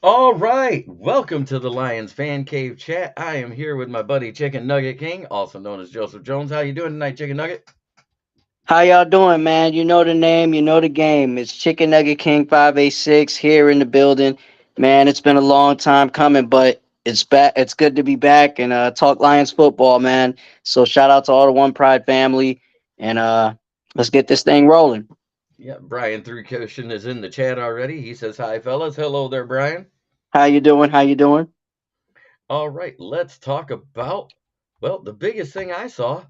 All right, welcome to the Lions Fan Cave chat. I am here with my buddy Chicken Nugget King, also known as Joseph Jones. How you doing tonight, Chicken Nugget? How y'all doing, man? You know the name, you know the game. It's Chicken Nugget King 586 here in the building. Man, it's been a long time coming, but it's back. It's good to be back and talk Lions football, man. So shout out to all the One Pride family and let's get this thing rolling. Yeah, Brian Three Cushion is in the chat already. He says hi, fellas. Hello there, Brian. How you doing? How you doing? All right, let's talk about the biggest thing I saw.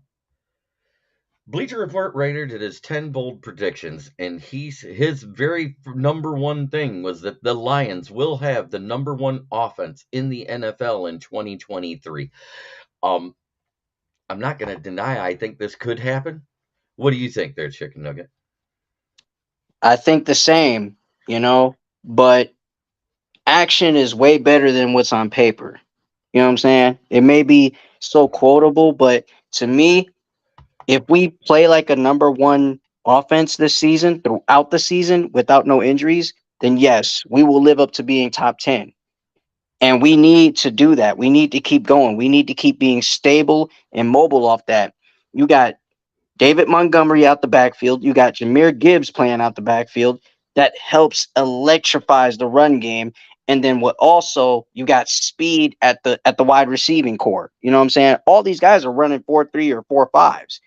Bleacher Report writer did his 10 bold predictions, and his very number one thing was that the Lions will have the number one offense in the NFL in 2023. Um, I'm not going to deny I think this could happen. What do you think there, Chicken Nugget? I think the same, you know, but action is way better than what's on paper. You know what I'm saying? It may be so quotable, but to me, if we play like a number one offense this season throughout the season without no injuries, then yes, we will live up to being top 10. And we need to do that. We need to keep going. We need to keep being stable and mobile off that. You got David Montgomery out the backfield. You got Jameer Gibbs playing out the backfield. That helps electrifies the run game. And then what also you got speed at the wide receiving core. You know what I'm saying? All these guys are running 4.3 or 4.5s.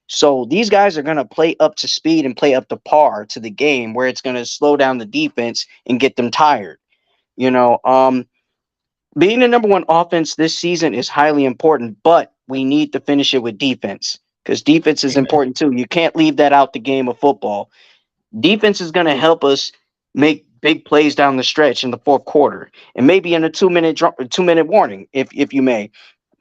So these guys are going to play up to speed and play up to par to the game where it's going to slow down the defense and get them tired. You know, being the number one offense this season is highly important, but we need to finish it with defense because defense is Amen. important too. You can't leave that out the game of football. Defense is going to help us make big plays down the stretch in the fourth quarter and maybe in a 2 minute warning, if you may.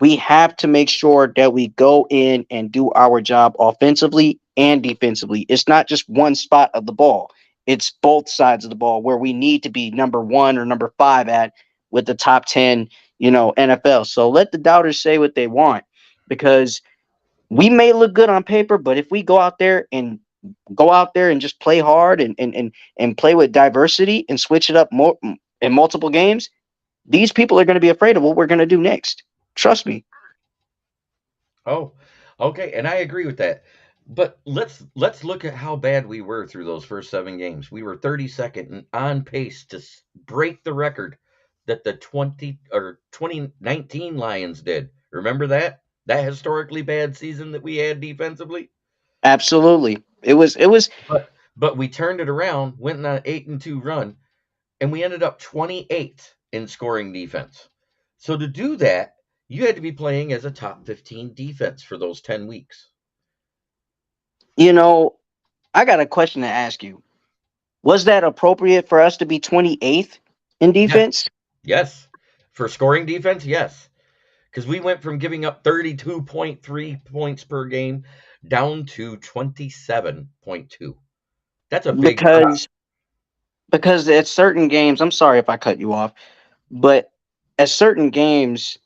We have to make sure that we go in and do our job offensively and defensively. It's not just one spot of the ball. It's both sides of the ball where we need to be number one or number five at with the top 10, NFL. So let the doubters say what they want because we may look good on paper, but if we go out there and just play hard and play with diversity and switch it up more in multiple games, these people are going to be afraid of what we're going to do next. Trust me. Oh, okay, and I agree with that. But let's look at how bad we were through those first 7 games. We were 32nd and on pace to break the record that the 2019 Lions did. Remember that? That historically bad season that we had defensively? Absolutely. It was But we turned it around, went on an 8-2 run, and we ended up 28th in scoring defense. So to do that, you had to be playing as a top 15 defense for those 10 weeks. you know, I got a question to ask you. Was that appropriate for us to be 28th in Yes. defense? Yes. For scoring defense, yes. Because we went from giving up 32.3 points per game down to 27.2. That's a big drop. Because because at certain games, I'm sorry if I cut you off, but at certain games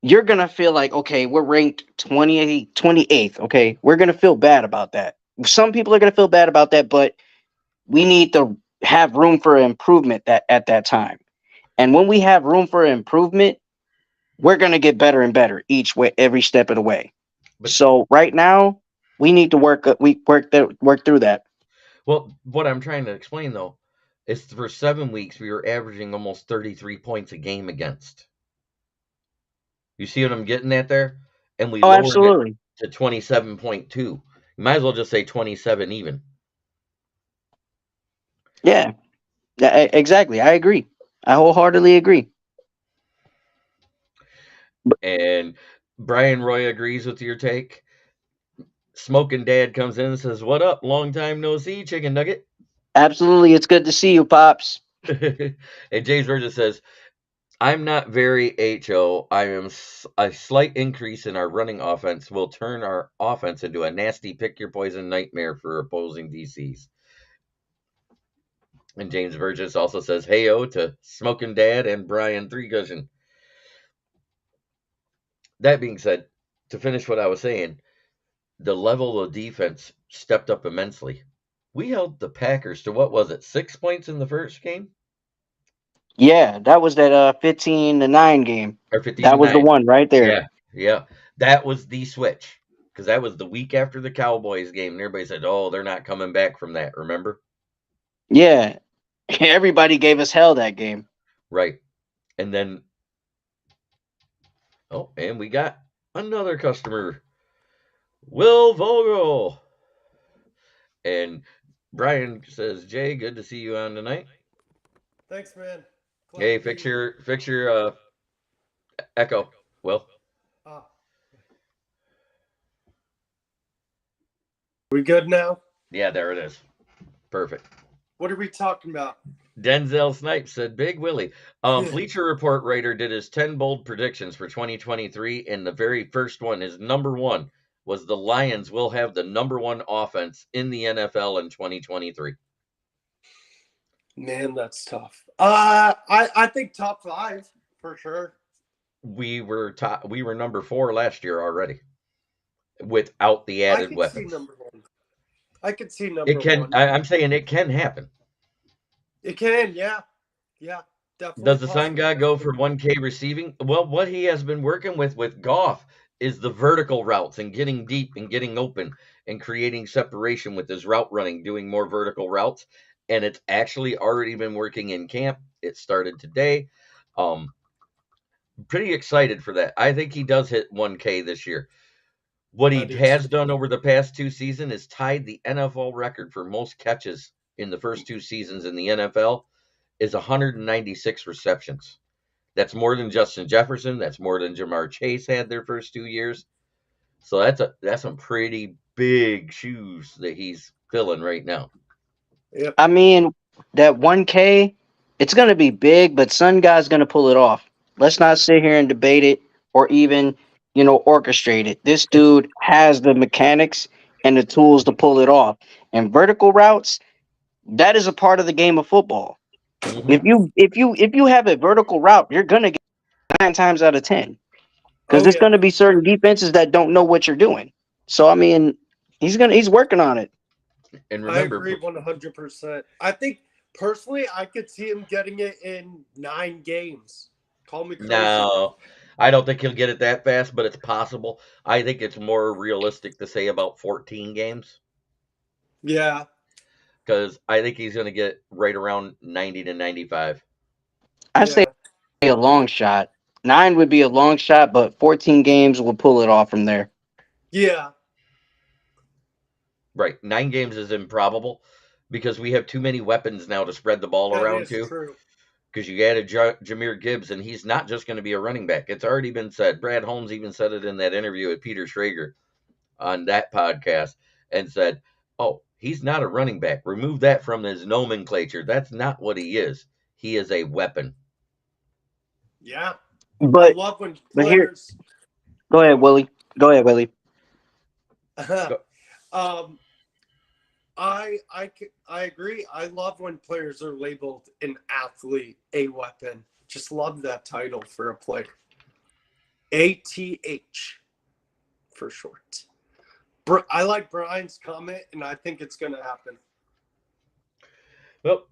you're going to feel like, okay, we're ranked 28th. Okay, we're going to feel bad about that. Some people are going to feel bad about that, but we need to have room for improvement at that time. And when we have room for improvement, we're going to get better and better each way, every step of the way. But, So right now, we need to work through that. well, what I'm trying to explain, though, is for 7 weeks, we were averaging almost 33 points a game against. You see what I'm getting at there? And we Oh, lowered it absolutely. to 27.2. You might as well just say 27 even. Yeah, exactly. I agree. I wholeheartedly agree. And Brian Roy agrees with your take. Smoking Dad comes in and says, "What up? Long time no see, Chicken Nugget." Absolutely. It's good to see you, Pops. And James Burgess says, "I'm not very HO. A slight increase in our running offense will turn our offense into a nasty pick your poison nightmare for opposing DCs." And James Burgess also says, "Heyo to Smoking Dad and Brian Three Cushion." That being said, to finish what I was saying, the level of defense stepped up immensely. We held the Packers to what was it, 6 points in the first game? Yeah, that was that 15-9 game. or 15 to That was the 9. one right there. Yeah, yeah. That was the switch because that was the week after the Cowboys game. And everybody said, "Oh, they're not coming back from that." Remember? Yeah. Everybody gave us hell that game. Right. And then, oh, and we got another customer, Will Vogel. And Brian says, "Jay, good to see you on tonight. Thanks, man. Glad Hey, to be fix your echo. Well, Ah, we good now? yeah, there it is. Perfect." What are we talking about? Denzel Snipes said, "Big Willie." Bleacher Report writer did his 10 bold predictions for 2023, and the very first one, his number one, was the Lions will have the number one offense in the NFL in 2023. Man, that's tough. I think top 5 for sure. We were number 4 last year already without the I added could see weapons. number 1. I could see It number can 1. I'm saying it can happen. It can, yeah. Yeah, definitely Does the Sun possible. guy go Definitely for 1K receiving? Well, what he has been working with Goff is the vertical routes and getting deep and getting open and creating separation with his route running, doing more vertical routes. And it's actually already been working in camp. It started today. Um, Pretty excited for that. I think he does hit 1K this year. What I he do has too. done over the past 2 seasons is tied the NFL record for most catches in the first 2 seasons in the NFL is 196 receptions. That's more than Justin Jefferson. That's more than Jamar Chase had their first 2 years. So that's some pretty big shoes that he's filling right now. Yep. I mean, that 1K, it's going to be big, but Sun Guy's going to pull it off. Let's not sit here and debate it or even, orchestrate it. This dude has the mechanics and the tools to pull it off. And vertical routes, that is a part of the game of football. Hmm. If you have a vertical route, you're going to get 9 times out of 10 because Oh there's going yeah. to be certain defenses that don't know what you're doing. So I mean, he's working on it. And I remember, agree 100%. I think personally I could see him getting it in 9 games. Call me crazy. no, I don't think he'll get it that fast, but it's possible. I think it's more realistic to say about 14 games Yeah. because I think he's going to get right around 90 to 95. I say Yeah. a long shot. 9 would be a long shot, but 14 games will pull it off from there. Yeah. Right. 9 games is improbable because we have too many weapons now to spread the ball That around is to. true. Because you added Jameer Gibbs, and he's not just going to be a running back. It's already been said. Brad Holmes even said it in that interview with Peter Schrager on that podcast and said, "Oh, he's not a running back. Remove that from his nomenclature. That's not what he is. He is a weapon." Yeah. I But love when but here, players go ahead, go Willie. Go ahead, Willie. ahead. Go- um I agree. I love when players are labeled an athlete, a weapon. Just love that title for a player. ATH for short. I like Brian's comment, and I think it's going to happen. Well,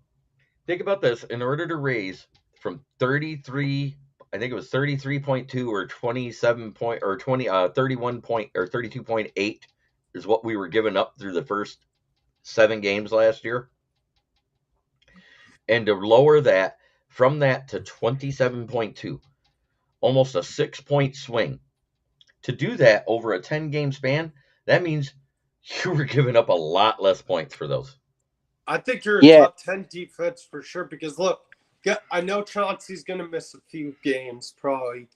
think about this. In order to raise from 33, I think it was 33.2 or 27 point or 20 31 point or 32.8 is what we were giving up through the first 7 games last year. And to lower that from that to 27.2, almost a 6 point swing. To do that over a 10 game span, that means you were giving up a lot less points for those. I think you're a Yeah, top 10 defense for sure because look, I know Chauncey's going to miss a few games probably.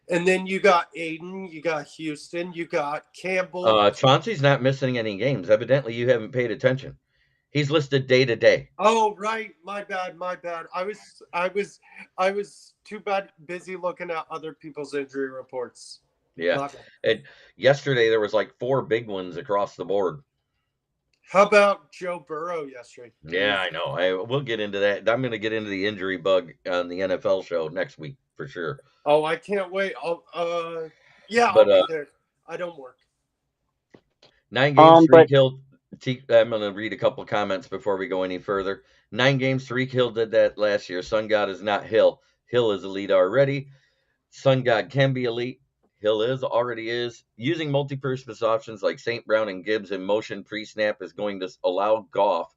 And then you got Aiden, you got Houston, you got Campbell. Chauncey's not missing any games. Evidently, you haven't paid attention. He's listed day to day. Oh, right. My bad. My bad. I was too bad busy looking at other people's injury reports. Yeah. My bad. And yesterday, there was like 4 big ones across the board. How about Joe Burrow yesterday? Yeah, I know. We'll get into that. I'm going to get into the injury bug on the NFL show next week for sure. Oh, I can't wait. Yeah, I'll But be there. I don't work. 9 game but streak he'll I'm going to read a couple comments before we go any further. 9 games, Tariq Hill did that last year. Sun God is not Hill. Hill is elite already. Sun God can be elite. Hill already is. Using multi-purpose options like St. Brown and Gibbs in motion pre-snap is going to allow Goff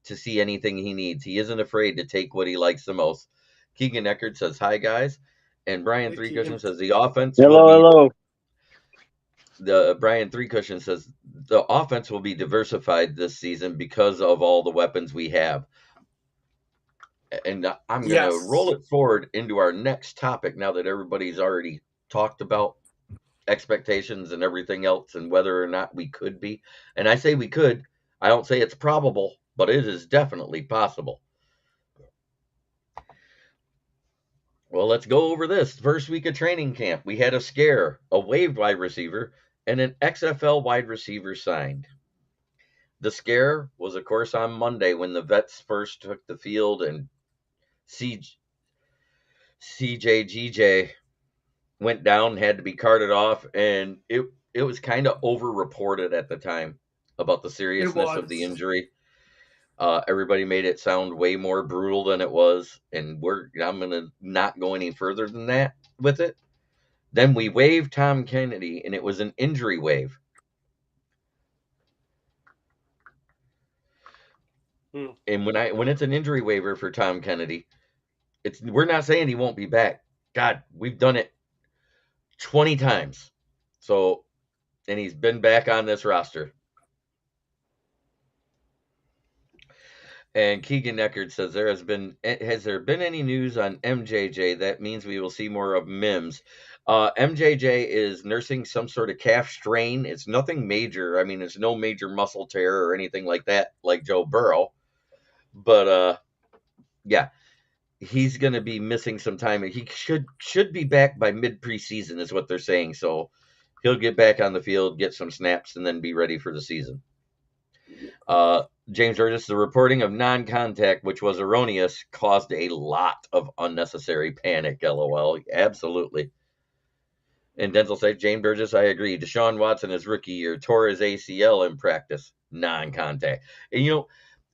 to see anything he needs. He isn't afraid to take what he likes the most. Keegan Eckert says, hi, guys. And Brian Hey, Three Keegan. Cushion says, the offense will Hello, be hello. the Brian Three Cushion says the offense will be diversified this season because of all the weapons we have. And I'm going to Yes. roll it forward into our next topic now that everybody's already talked about expectations and everything else and whether or not we could be. And I say we could. I don't say it's probable, but it is definitely possible. Well, let's go over this. First week of training camp, we had a scare, a waived wide receiver, and an XFL wide receiver signed. The scare was, of course, on Monday when the vets first took the field and CJGJ went down, had to be carted off, and it was kind of over-reported at the time about the It seriousness of the was. injury. Everybody made it sound way more brutal than it was, and I'm gonna not go any further than that with it. Then we waived Tom Kennedy, and it was an injury waive. And when it's an injury waiver for Tom Kennedy, we're not saying he won't be back. God, we've done it 20 times. So, and he's been back on this roster. And Keegan Eckert says has there been any news on MJJ? That means we will see more of Mims. MJJ is nursing some sort of calf strain. It's nothing major. I mean, it's no major muscle tear or anything like that, like Joe Burrow. But yeah, he's going to be missing some time. He should be back by mid preseason, is what they're saying. So he'll get back on the field, get some snaps, and then be ready for the season. James Burgess, the reporting of non-contact, which was erroneous, caused a lot of unnecessary panic. LOL. Absolutely. And Denzel said, James Burgess, I agree. Deshaun Watson, his rookie year, tore his ACL in practice. Non-contact. And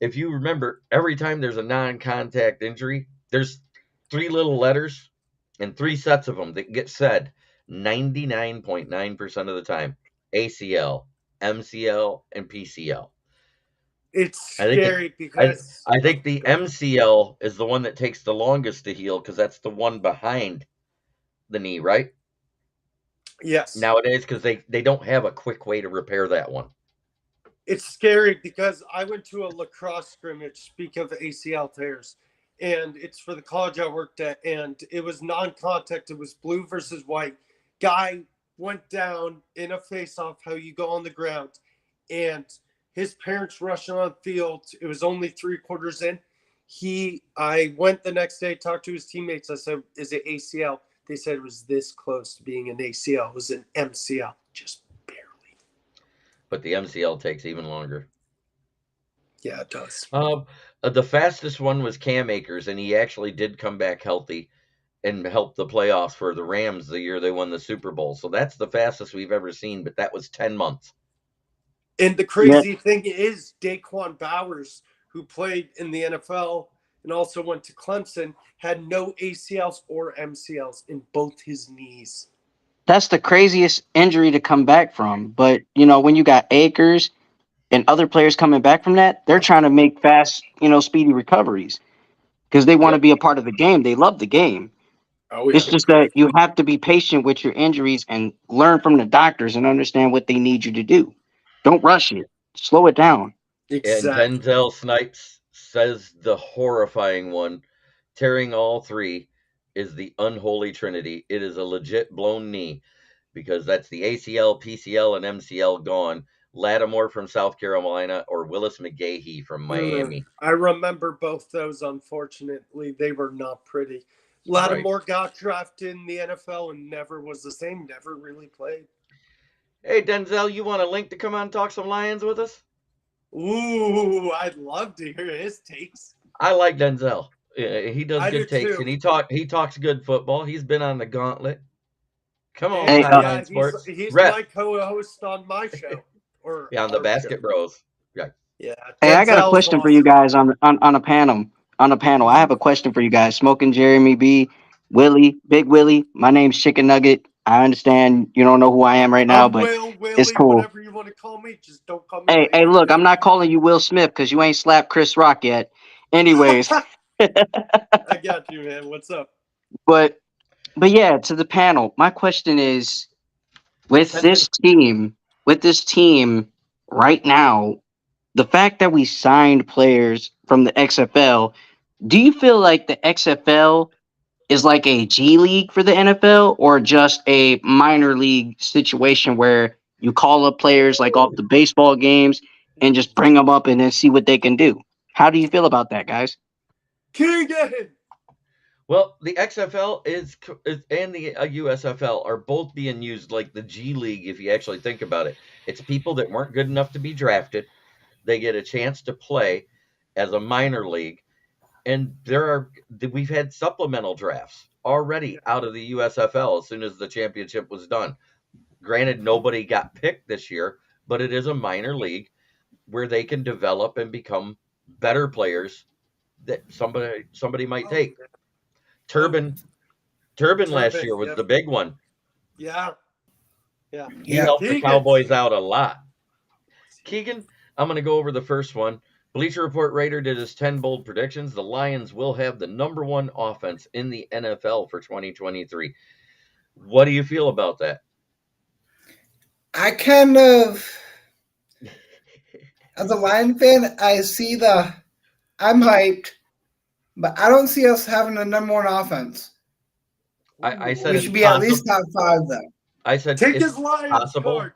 if you remember, every time there's a non-contact injury, there's 3 little letters and 3 sets of them that get said 99.9% of the time. ACL, MCL, and PCL. It's I think scary I because I think the go ahead. MCL is the one that takes the longest to heal because that's the one behind the knee, right? Yes. Nowadays, because they don't have a quick way to repair that one. It's scary because I went to a lacrosse scrimmage, speak of ACL tears, and it's for the college I worked at, and it was non-contact. It was blue versus white. Guy went down in a face-off, how you go on the ground, and his parents rushed on the field. It was only 3/4 in. I went the next day, talked to his teammates. I said, is it ACL? They said it was this close to being an ACL. It was an MCL, just barely. But the MCL takes even longer. Yeah, it does. The fastest one was Cam Akers, and he actually did come back healthy and helped the playoffs for the Rams the year they won the Super Bowl. So that's the fastest we've ever seen, but that was 10 months. And the Yeah, crazy thing is, Daquan Bowers, who played in the NFL and also went to Clemson, had no ACLs or MCLs in both his knees. that's the craziest injury to come back from. But when you got Akers and other players coming back from that, they're trying to make fast, speedy recoveries because they want to Yep. be a part of the game. They love the game. Oh, It's yeah. just that you have to be patient with your injuries and learn from the doctors and understand what they need you to do. Don't rush it. Slow it down. And Exactly. Denzel Snipes says the horrifying one, tearing all 3 is the unholy trinity. It is a legit blown knee because that's the ACL, PCL, and MCL gone. Lattimore from South Carolina or Willis McGahee from Miami. I remember both those, unfortunately. They were not pretty. Right. Lattimore got drafted in the NFL and never was the same, never really played. Hey, Denzel, you want a link to come on and talk some Lions with us? Ooh, I'd love to hear his takes. I like Denzel. He does I do good takes, too. and he talks good football. He's been on the gauntlet. Come on, Hey, Timeline Yeah, he's Sports. he's Ref. my co-host on my show or Yeah, on the our show. Basket Bros. Yeah. Yeah, Hey, I got a Denzel's question for you awesome. guys on a panel. On a panel, I have a question for you guys. Smoking Jeremy B, Willie, Big Willie. My name's Chicken Nugget. I understand you don't know who I am right now, I'm but Will, it's Willie, cool. whatever you want to call me. Just don't call me Hey, Big. look, I'm not calling you Will Smith because you ain't slapped Chris Rock yet. Anyways, I got you, man. What's up? but yeah, to the panel. My question is, with 10 this minutes. team, with this team right now, the fact that we signed players from the XFL, do you feel like the XFL is like a G League for the NFL or just a minor league situation where you call up players like off the baseball games and just bring them up and then see what they can do? How do you feel about that, guys? Keegan! Well, the XFL and the USFL are both being used like the G League. If you actually think about it, it's people that weren't good enough to be drafted. They get a chance to play as a minor league, and we've had supplemental drafts already out of the USFL as soon as the championship was done. Granted, nobody got picked this year, but it is a minor league where they can develop and become better players that somebody might Oh, take. yeah. Oh, Turbin Turbin last Turbin. year was Yep. the big one. Yeah. Yeah. He Yeah. helped the Keegan. Cowboys out a lot. Keegan, I'm going to go over the first one. Bleacher Report Raider did his 10 bold predictions. The Lions will have the number one offense in the NFL for 2023. What do you feel about that? I kind of, as a Lion fan, I'm hyped, but I don't see us having the number one offense. I said We it's should be at possible. least top five, though. I said Take it's his Lions possible. card.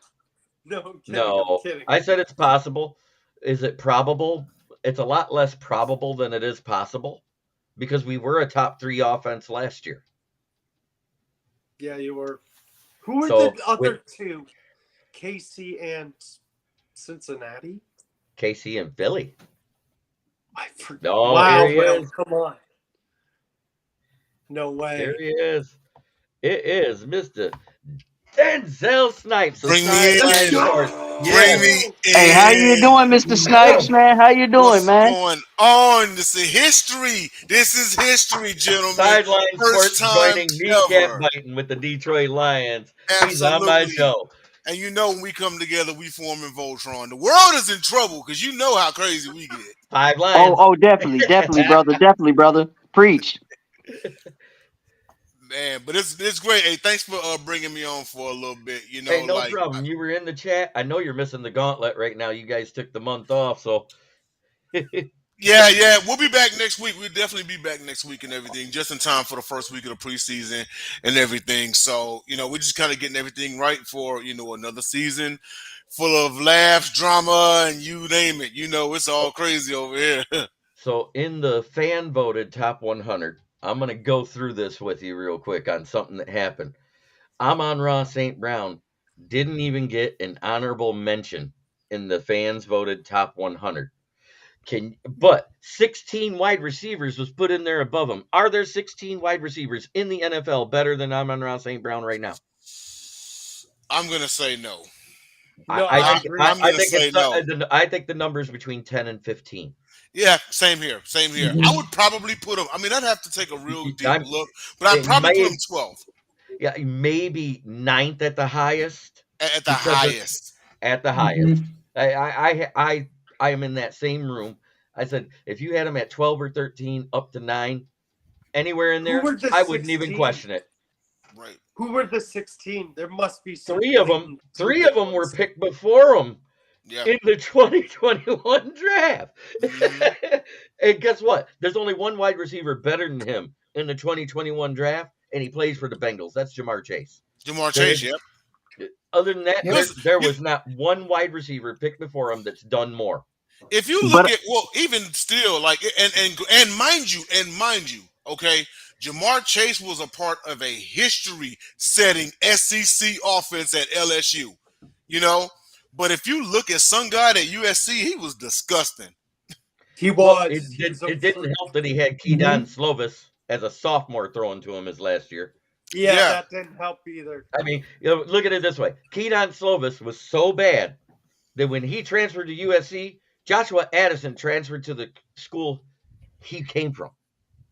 No, I'm kidding. I'm No, kidding. I said it's possible. Is it probable? It's a lot less probable than it is possible because we were a top three offense last year. Yeah, you were. Who were the So other with two? KC and Cincinnati? KC and Philly. I forgot. No, here Wow, he Will. is. Come on. No Here way. he is. It is Mr. Denzel Snipes, the Bring me Let's sideline in. sports. Bring Yes. me go. Hey, how you in. doing, Mr. Snipes, man? How you doing, What's man? going on? This is history. This is history, gentlemen. Sideline First sports time joining kneecap ever. biting with the Detroit Lions. He's on my Absolutely. show. And you know when we come together, we form in Voltron. The world is in trouble because you know how crazy we get. Five Lions. Definitely, brother. Preach. Man, but it's great. Hey, thanks for bringing me on for a little bit. Hey, no problem. You were in the chat. I know you're missing the gauntlet right now. You guys took the month off, so Yeah, we'll be back next week. We'll definitely be back next week and everything, just in time for the first week of the preseason and everything. So, we're just kind of getting everything right for, another season full of laughs, drama, and you name it. It's all crazy over here. so in the fan voted top 100, I'm gonna go through this with you real quick on something that happened. Amon-Ra St. Brown didn't even get an honorable mention in the fans voted top 100. But 16 wide receivers was put in there above him. Are there 16 wide receivers in the NFL better than Amon-Ra St. Brown right now? I'm going to say no. No, I I think agree. I, I'm I going to think say no. I think the number's between 10 and 15. Yeah, same here. Same here. I would probably put him, I'd have to take a real deep I'm, look, but I'd it probably put may him 12 Yeah, maybe ninth at the highest at the because of highest. at the highest. I am in that same room. I said if you had him at 12 or 13 up to 9, anywhere in Who there, were the I wouldn't even 16? question it. Right. Who were the 16? There must be some Three of them, blatant three stupid of them were ones. picked before him Yeah. in the 2021 draft. hmm And guess what? There's only one wide receiver better than him in the 2021 draft, and he plays for the Bengals. That's Jamar Chase. Jamar There Chase, is yep. Other than that, Yep. there was not one wide receiver picked before him that's done more. If you look But at even still and mind you, okay, Jamar Chase was a part of a history-setting SEC offense at LSU, you know. But if you look at some guy at USC, he was disgusting. He Well, was. He was a it didn't freak. help that he had Keydon Slovis as a sophomore throwing to him as last year. Yeah, Yeah, that didn't help either. I mean, look at it this way: Keydon Slovis was so bad that when he transferred to USC, Joshua Addison transferred to the school he came from.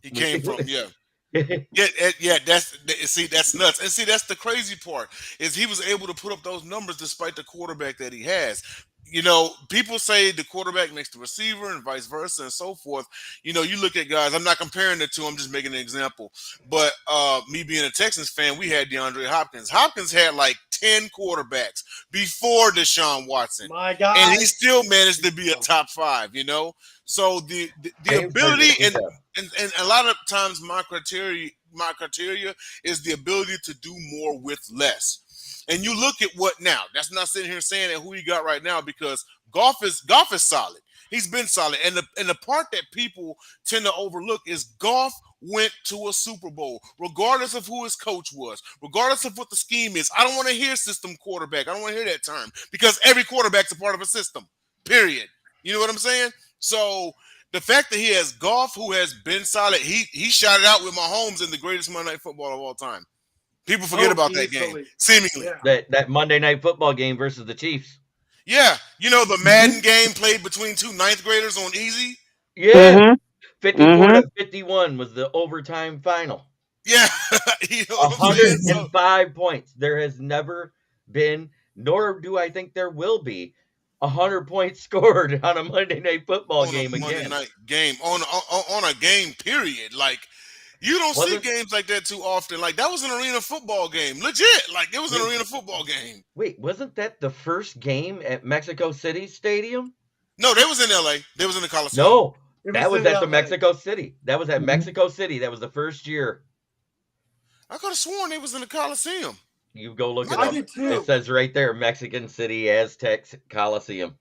He came from, yeah. Yeah. That's nuts. And see, that's the crazy part is he was able to put up those numbers despite the quarterback that he has. You know, people say the quarterback makes the receiver and vice versa and so forth. You know, you look at guys. I'm not comparing the two. I'm just making an example. But me being a Texans fan, we had DeAndre Hopkins. Hopkins had like 10 quarterbacks before Deshaun Watson, My God. and he still managed to be a top 5. You know, so the ability and a lot of times my criteria is the ability to do more with less. And you look at what now. That's not sitting here saying that who he got right now because Goff is solid. He's been solid. And the part that people tend to overlook is Goff went to a Super Bowl, regardless of who his coach was, regardless of what the scheme is. I don't want to hear system quarterback. I don't want to hear that term because every quarterback's a part of a system. Period. You know what I'm saying? So the fact that he has Goff, who has been solid, he shot it out with Mahomes in the greatest Monday Night Football of all time. People forget about that game, seemingly. Yeah. That Monday Night Football game versus the Chiefs. Yeah, you know the Madden game played between 2 ninth graders on Easy. Yeah, 54-51 was the overtime final. Yeah, you know what I'm saying? 105 points. There has never been, nor do I think there will be, 100 points scored on a Monday Night Football game again. Monday night game on a game period. Like you don't see games like that too often. Like that was an arena football game, legit. Like it was an arena football game. Wait, wasn't that the first game at Mexico City Stadium? No, they was in LA. They was in the Coliseum. No, that was at the Mexico City. That was at Mexico City. That was the first year. I could have sworn they was in the Coliseum. You go look it I up. did too. It says right there, Mexican City Aztecs Coliseum.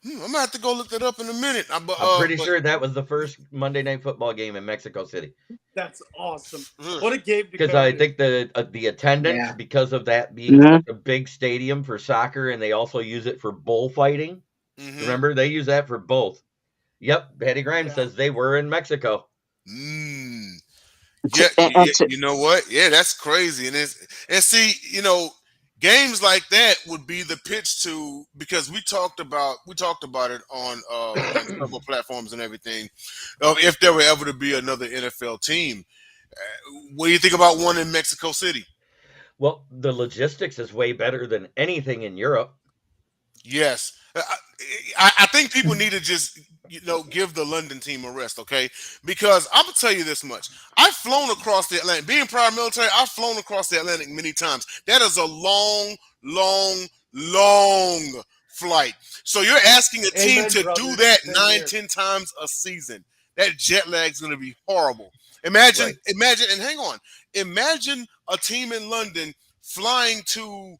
I'm gonna have to go look that up in a minute. I'm pretty sure that was the first Monday Night Football game in Mexico City. That's awesome. What a game! Because I think the attendance, because of that being such a big stadium for soccer, and they also use it for bullfighting. Mm-hmm. Remember, they use that for both. Yep, Patty Grimes says they were in Mexico. Yeah, you know what? Yeah, that's crazy. And see, you know, games like that would be the pitch to because we talked about it on several platforms and everything. If there were ever to be another NFL team, what do you think about one in Mexico City? Well, the logistics is way better than anything in Europe. Yes, I think people need to just give the London team a rest, okay? Because I'm gonna tell you this much: I've flown across the Atlantic. Being prior military, I've flown across the Atlantic many times. That is a long, long, long flight. So you're asking a team to do that 9-10 times a season. That jet lag is gonna be horrible. Imagine, and hang on. Imagine a team in London flying to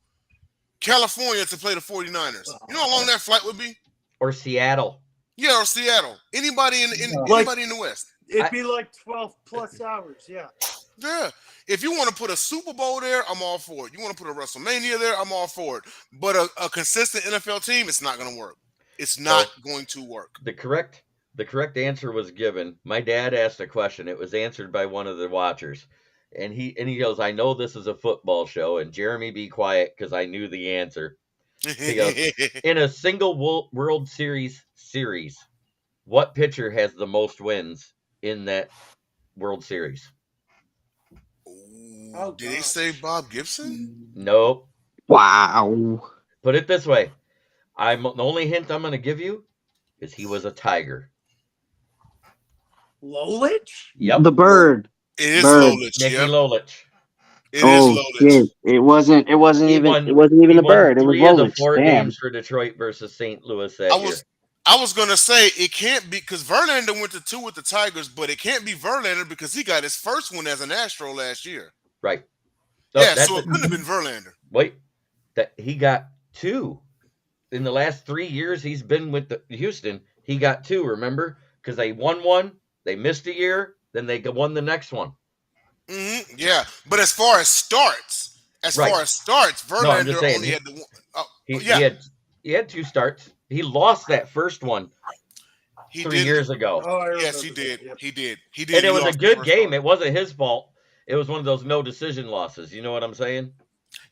California to play the 49ers. You know how long that flight would be? Or Seattle. Yeah, or Seattle. Anybody in the West. It'd be like 12 plus hours, yeah. Yeah. If you want to put a Super Bowl there, I'm all for it. You want to put a WrestleMania there, I'm all for it. But a consistent NFL team, it's not going to work. It's not going to work. The correct answer was given. My dad asked a question. It was answered by one of the watchers. And he goes, I know this is a football show, and Jeremy, be quiet because I knew the answer. He goes, in a single World Series, what pitcher has the most wins in that World Series? Did they say Bob Gibson? Nope. Wow. Put it this way. The only hint I'm going to give you is he was a Tiger. Lolich? Yep. The bird. It is Lolich. Nicky Lolich. It is Lolich. Shit. It wasn't even the bird. It was Lolich. 3 of the 4 Damn. games for Detroit versus St. Louis that year. I was gonna say it can't be because Verlander went to 2 with the Tigers, but it can't be Verlander because he got his first one as an Astro last year. Right. So it couldn't have been Verlander. Wait, he got 2 in the last 3 years he's been with Houston. He got 2. Remember, because they won 1, they missed a year, then they won the next one. Mm-hmm. Yeah, but as far as starts, Verlander only had the one. He had 2 starts. He lost that first one 3 years ago. Yes, he did. Yep. He did. And it was a good game. It wasn't his fault. It was one of those no decision losses. You know what I'm saying?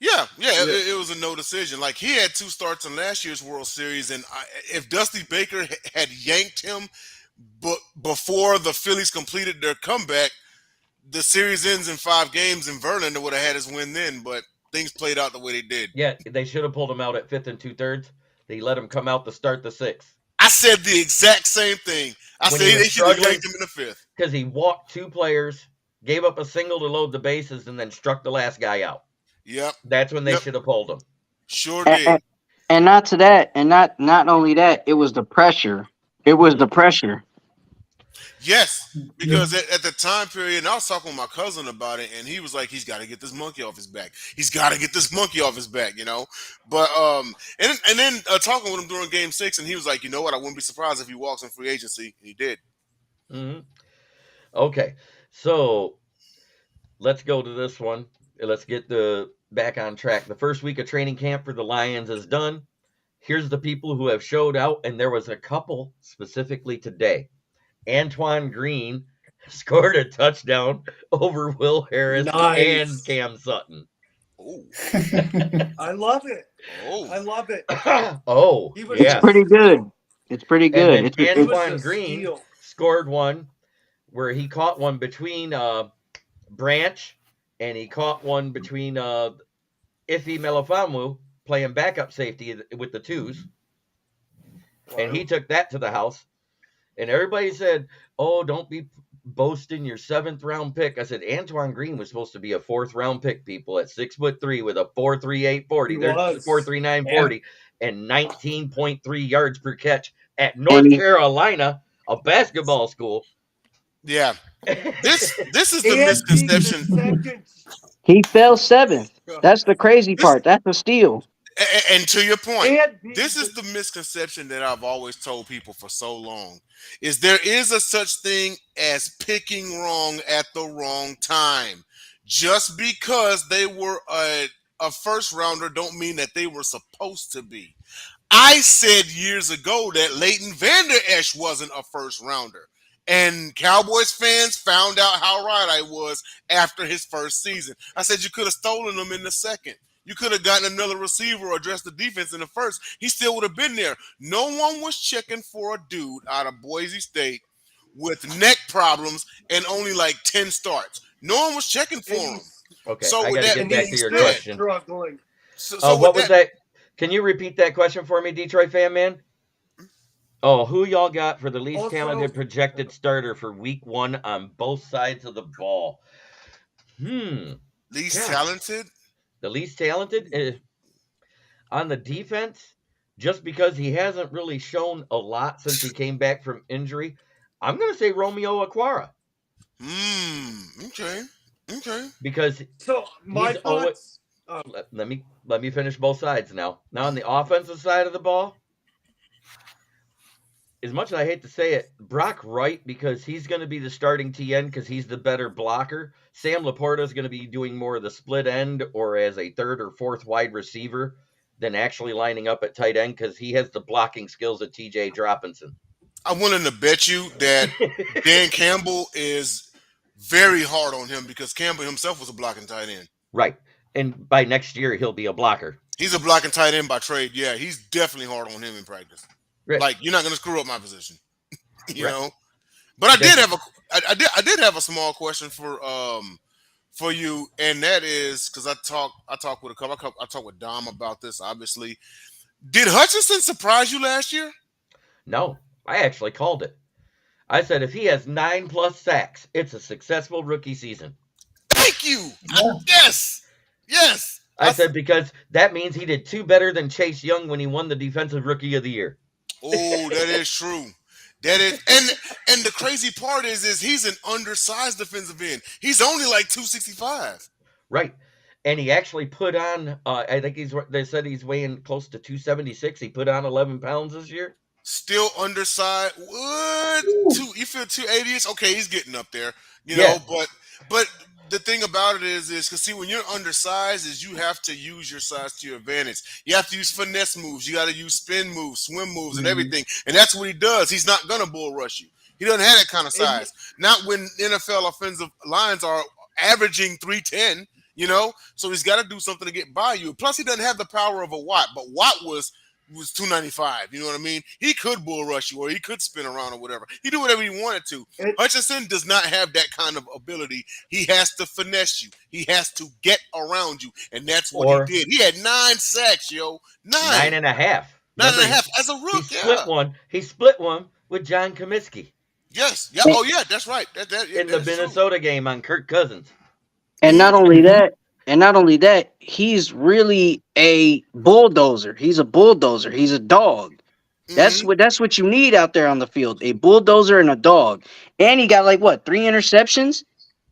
Yeah, Yeah. it was a no decision. Like he had 2 starts in last year's World Series, and if Dusty Baker had yanked him, but before the Phillies completed their comeback, the series ends in 5 games, and Verlander would have had his win then. But things played out the way they did. Yeah, they should have pulled him out at 5 2/3. They let him come out to start the 6th I said the exact same thing. I when said he was they should have struggling yanked him in the 5th. because he walked 2 players, gave up a single to load the bases, and then struck the last guy out. Yep, That's when they yep, should have pulled him. sure And, did. and not to that, and not only that, it was the pressure. It was Mhm. the pressure. Yes, Yeah. because at the time period, and I was talking with my cousin about it, and he was like, "He's got to get this monkey off his back. He's got to get this monkey off his back," you know. But and then talking with him during Game 6, and he was like, "You know what? I wouldn't be surprised if he walks in free agency." And he did. Hmm. Okay, so let's go to this one. Let's get the back on track. The first week of training camp for the Lions is done. Here's the people who have showed out, and there was a couple specifically today. Antoine Green scored a touchdown over Will Harris and Nice. Cam Sutton. Oh, I love it. oh, I love it. Oh, He was It's yes. pretty good. It's pretty And good. then He was Antoine a Green steal. scored one where he caught one between Branch and he caught one between Ife Melifonwu playing backup safety with the twos. And he took that to the house. And everybody said, "Oh, don't be boasting your 7th round pick." I said, Antoine Green was supposed to be a 4th round pick, people, at 6'3" with a 4.38 40. He There's was. 4.39 40 and 19.3 yards per catch at And North Carolina, a basketball school. yeah. This is the And being the misconception. second. he fell 7th. That's the crazy This part. That's a steal. And to your point, And being this is the misconception that I've always told people for so long is there is a such thing as picking wrong at the wrong time. Just because they were a first rounder don't mean that they were supposed to be. I said years ago that Leighton Vander Esch wasn't a first rounder. And Cowboys fans found out how right I was after his first season. I said you could have stolen him in the second. You could have gotten another receiver or addressed the defense in the first. He still would have been there. No one was checking for a dude out of Boise State with neck problems and only like 10 starts. No one was checking for him. Okay, So I with got to that get being back to your said, question. struggling. so What with was that? Can you repeat that question for me, Detroit fan man? Oh, who y'all got for the least Also- talented projected starter for week 1 on both sides of the ball? least Yeah. talented? The least talented on the defense, just because he hasn't really shown a lot since he came back from injury. I'm going to say Romeo Aquara Okay. Okay. because So my He's always- thoughts. let me finish both sides now. Now on the offensive side of the ball, as much as I hate to say it, Brock Wright, because he's going to be the starting TN because he's the better blocker. Sam Laporta is going to be doing more of the split end or as a 3rd or 4th wide receiver than actually lining up at tight end because he has the blocking skills of TJ Droppinson. I'm willing to bet you that Dan Campbell is very hard on him because Campbell himself was a blocking tight end. Right. And by next year, he'll be a blocker. He's a blocking tight end by trade. Yeah, he's definitely hard on him in practice. Right. Like you're not going to screw up my position, you Right. know. But I did have a small question for you, and that is because I talked with I talked with Dom about this. Obviously, did Hutchinson surprise you last year? No, I actually called it. I said if he has 9+ sacks, it's a successful rookie season. Thank you. Yeah. Yes. I said because that means he did 2 better than Chase Young when he won the Defensive Rookie of the Year. Oh, that is true. That is, and the crazy part is he's an undersized defensive end. He's only like 265. Right. And he actually put on, I think they said he's weighing close to 276. He put on 11 pounds this year. Still undersized. What? You feel 280-ish? Okay, he's getting up there. You Yeah. know, but the thing about it is because see, when you're undersized, is you have to use your size to your advantage. You have to use finesse moves. You got to use spin moves, swim moves, and everything. And that's what he does. He's not gonna bull rush you. He doesn't have that kind of size. Not when NFL offensive lines are averaging 310. You know, so he's got to do something to get by you. Plus, he doesn't have the power of a Watt, but Watt was 295. You know what I mean? He could bull rush you, or he could spin around, or whatever. He do whatever he wanted to. And, Hutchinson does not have that kind of ability. He has to finesse you. He has to get around you, and that's what Or- he did. He had 9 sacks, yo. 9. 9.5. Nine and a Remember, half as a He rook. split Yeah. one. He split one with John Comiskey Yes. Yeah. Oh, yeah. That's right. in the that is true. Minnesota game on Kirk Cousins. And not only that, he's really a bulldozer. He's a bulldozer. He's a dog. That's Mhm. what you need out there on the field. A bulldozer and a dog. And he got like what, 3 interceptions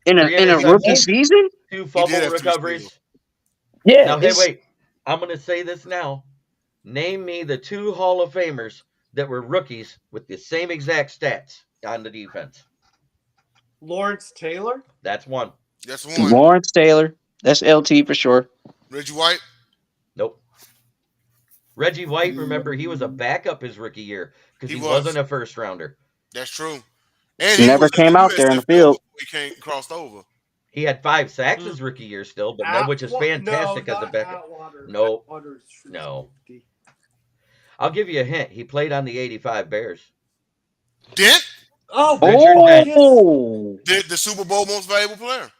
in Three a rookie interceptions, season? 2 did fumble have 2 recoveries. steals. Yeah. Now, hey, it's- wait. I'm going to say this now. Name me the 2 Hall of Famers that were rookies with the same exact stats on the defense. Lawrence Taylor. That's one. That's one. Lawrence Taylor. That's LT for sure. Reggie White. Nope. Reggie White, remember, he was a backup his rookie year because He he was. wasn't a first rounder. That's true. And he Never was in came the out there in the USFL field. before he crossed over. He had 5 sacks his rookie year still, but which is fantastic as a backup. Atwater. No. Atwater's No. 50. I'll give you a hint. He played on the 85 Bears. Dent, Oh, Richard Dent. Oh, the Super Bowl most valuable player.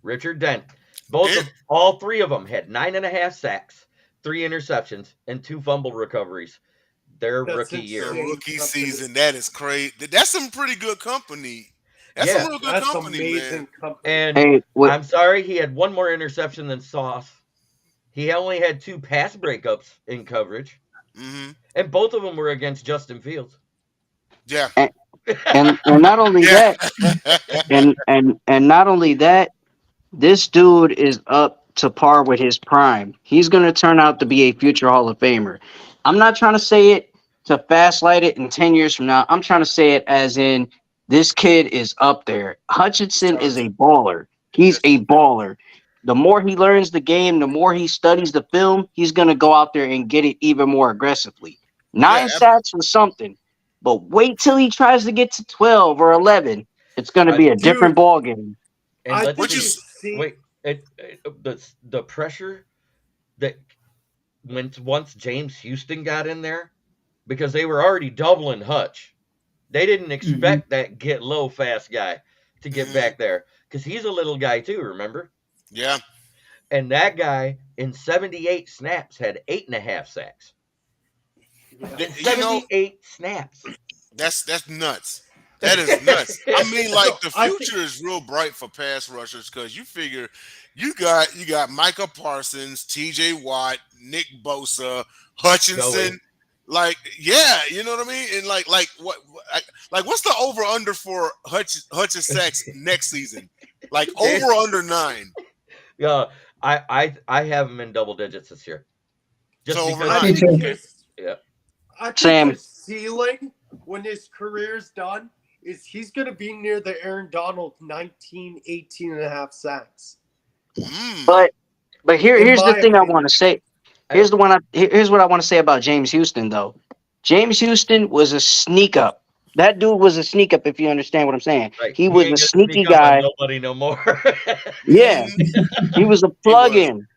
Richard Dent. All 3 of them had 9.5 sacks, 3 interceptions, and 2 fumble recoveries. Their That's rookie insane. year. The rookie Company. season, that is crazy. That's some pretty good company. That's Yeah. some real good That's company, amazing man. company. And hey, what? I'm sorry, he had 1 more interception than Sauce. He only had 2 pass breakups in coverage, Mm-hmm. and both of them were against Justin Fields. Yeah. and not only Yeah. that, and not only that, this dude is up to par with his prime. He's going to turn out to be a future Hall of Famer. I'm not trying to say it to fast light it in 10 years from now. I'm trying to say it as in this kid is up there. Hutchinson is a baller. He's a baller. The more he learns the game, the more he studies the film, he's going to go out there and get it even more aggressively. 9 Yeah, sacks was something, but wait till he tries to get to 12 or 11. It's going to be a different ball game. And I let's think see, wait, the pressure that once James Houston got in there, because they were already doubling Hutch. They didn't expect that get low fast guy to get back there because he's a little guy too, remember? Yeah. And that guy in 78 snaps had 8.5 sacks. Yeah. 78 snaps. That's nuts. That is nuts. I mean, like the I future is real bright for pass rushers because you figure you got Micah Parsons, T.J. Watt, Nick Bosa, Hutchinson. Joey. Like, yeah, you know what I mean. And like what's the over under for Hutch's sacks next season? Like over under 9. Yeah, I have him in double digits this year. Just So because. over Me too. Yeah. I think Sam. his ceiling when his career's done is he's going to be near the Aaron Donald 18 and a half sacks. Mm. But here's In the my thing I opinion. want to say. Here's what I want to say about James Houston though. James Houston was a sneak up. That dude was a sneak up, if you understand what I'm saying. Right. He was ain't a gonna sneaky sneak up on guy. Nobody no more. Yeah. He was a plug was. in.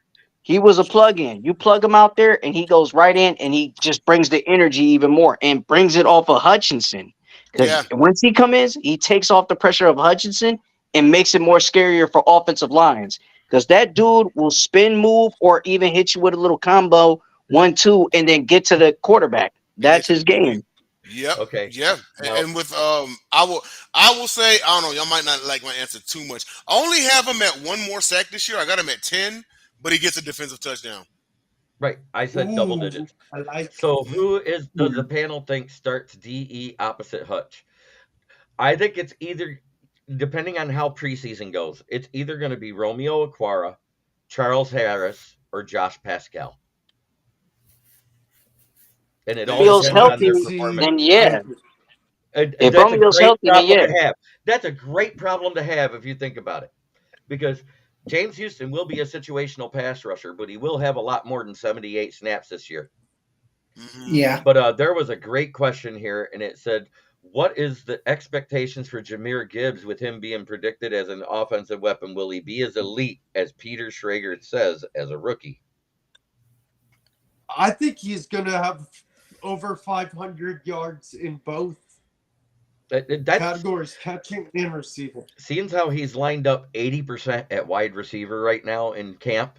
He was a plug in. You plug him out there and he goes right in and he just brings the energy even more and brings it off of Hutchinson. Because Yeah. once he comes in, he takes off the pressure of Hutchinson and makes it more scarier for offensive lines. Because that dude will spin move or even hit you with a little combo 1-2 and then get to the quarterback. That's his game. Yep. Okay. Yeah. Now- And with I will say, I don't know, y'all might not like my answer too much. I only have him at 1 more sack this year. I got him at 10, but he gets a defensive touchdown. Right. I said double Ooh, digits. I like So who does the panel think starts DE opposite Hutch? I think it's either, depending on how preseason goes, it's either going to be Romeo Aquara, Charles Harris, or Josh Pascal. And it all Feels depends on healthy, their performance. then yeah. And If that's a Romeo's great healthy, then problem yeah. to have. That's a great problem to have if you think about it. Because James Houston will be a situational pass rusher, but he will have a lot more than 78 snaps this year. Mhm. Yeah. But there was a great question here, and it said, What is the expectations for Jahmyr Gibbs with him being predicted as an offensive weapon? Will he be as elite as Peter Schrager says as a rookie? I think he's going to have over 500 yards in both That's categories, catching and receiving. seeing how he's lined up 80% at wide receiver right now in camp.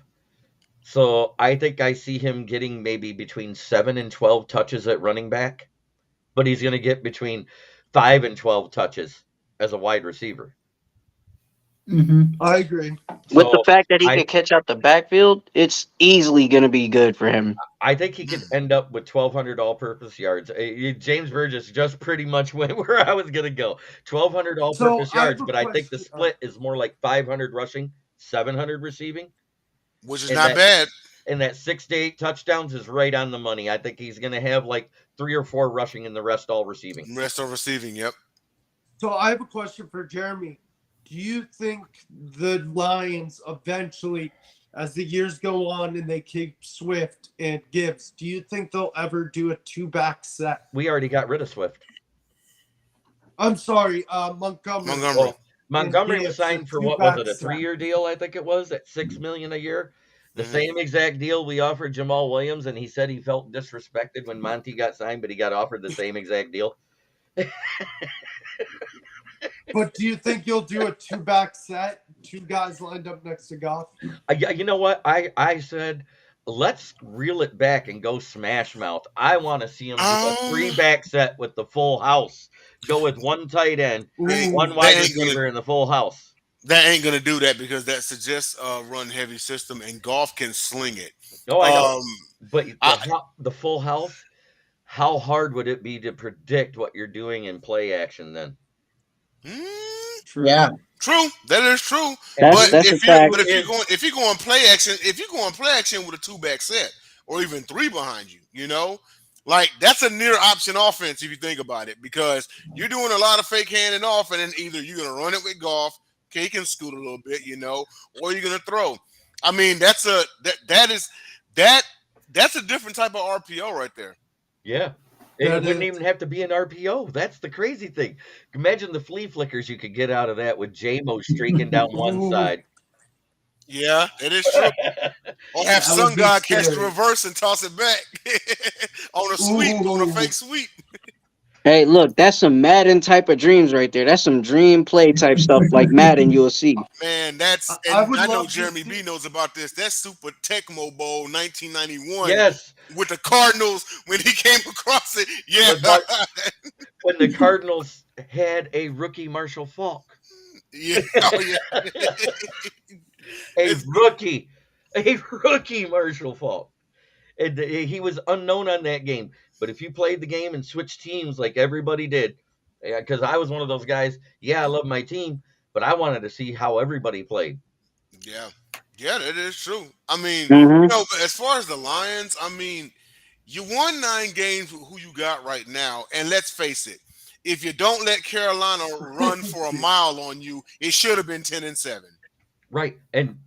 So I think I see him getting maybe between 7 and 12 touches at running back, but he's going to get between 5 and 12 touches as a wide receiver. I agree. With the So fact that he I can catch out the backfield, it's easily going to be good for him. I think he could end up with 1,200 all-purpose yards. James Burgess just pretty much went where I was going to go. 1,200 all-purpose I have yards, a but I think the question. split is more like 500 rushing, 700 receiving, which is and not bad. and that 6 to 8 touchdowns is right on the money. I think he's going to have like 3 or 4 rushing and the rest all receiving. Rest of receiving, yep. So I have a question for Jeremy. Do you think the Lions eventually, as the years go on and they keep Swift and Gibbs, do you think they'll ever do a 2-back set? We already got rid of Swift. I'm sorry, Montgomery. Well, Montgomery was Gibbs, signed for what was it, a 3-year deal? I think it was at $6 million a year. The same exact deal we offered Jamal Williams, and he said he felt disrespected when Monty got signed, but he got offered the same exact deal. But do you think you'll do a 2-back set? 2 guys lined up next to Goff? You know what? I said, let's reel it back and go smash mouth. I want to see him do a 3-back set with the full house. Go with 1 tight end, 1 wide receiver, and the full house. That ain't gonna do that because that suggests a run heavy system, and Goff can sling it. Oh, I know. But the full house, how hard would it be to predict what you're doing in play action then? True. Yeah, true. That is true. That's if you're going play action with a 2-back set or even 3 behind you, like that's a near option offense if you think about it, because you're doing a lot of fake handing off, and then either you're gonna run it with Goff, okay, he can scoot a little bit, or you're gonna throw. I mean, that's a different type of RPO right there. Yeah. It wouldn't even have to be an RPO. That's the crazy thing. Imagine the flea flickers you could get out of that with J-Mo streaking down one side. Yeah, it is true. Or have Sun God catch the reverse and toss it back on a sweep, on a fake sweep. Hey, look, that's some Madden type of dreams right there. That's some dream play type stuff like Madden you'll see. Man, I know Jeremy B knows about this. That's Super Tecmo Bowl 1991. Yes. With the Cardinals when he came across it. Yeah. When the Cardinals had a rookie Marshall Faulk. Yeah. Oh, yeah. a rookie Marshall Faulk. And he was unknown on that game. But if you played the game and switched teams like everybody did, because I was one of those guys, I love my team, but I wanted to see how everybody played. Yeah. Yeah, that is true. I mean, as far as the Lions, I mean, you won 9 games with who you got right now. And let's face it, if you don't let Carolina run for a mile on you, it should have been 10-7. Right. And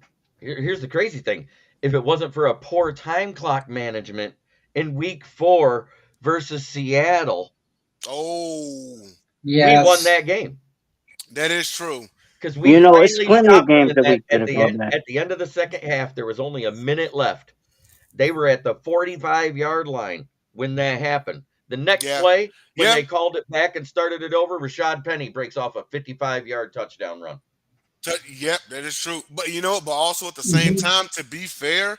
here's the crazy thing. If it wasn't for a poor time clock management in week 4 versus Seattle, we won that game. That is true. Because we it's plenty of games that we could have won that. At the end of the second half, there was only a minute left. They were at the 45-yard line when that happened. The next play, when they called it back and started it over, Rashad Penny breaks off a 55-yard touchdown run. Yep, that is true. But but also at the same time, to be fair,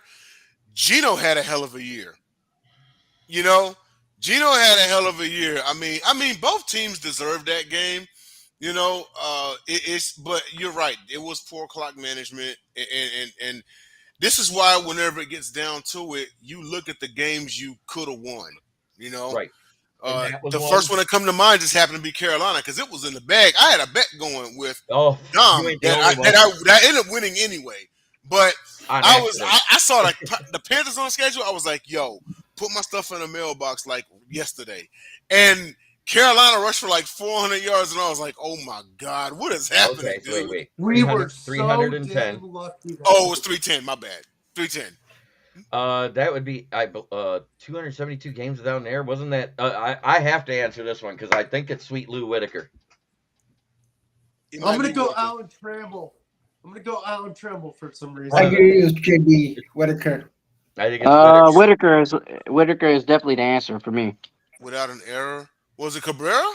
Geno had a hell of a year. Geno had a hell of a year. I mean, both teams deserved that game. But you're right. It was poor clock management, and this is why whenever it gets down to it, you look at the games you could have won. Right. The first one that come to mind just happened to be Carolina because it was in the bag. I had a bet going with Dom that I ended up winning anyway. But I saw the Panthers on the schedule. I was like, yo, put my stuff in the mailbox like yesterday. And Carolina rushed for like 400 yards, and I was like, oh my God, what is happening, dude? Wait. We were 310. so lucky. Oh, it was 310, my bad. 310. That would be 272 games without an error. Wasn't that? I have to answer this one because I think it's Sweet Lou Whitaker. It I'm might gonna be go Whitaker. Alan Trammell. I'm gonna go Alan Trammell for some I reason. agree with JB Whitaker. I think it's Whitaker. Whitaker is definitely the answer for me. Without an error. Was it Cabrera?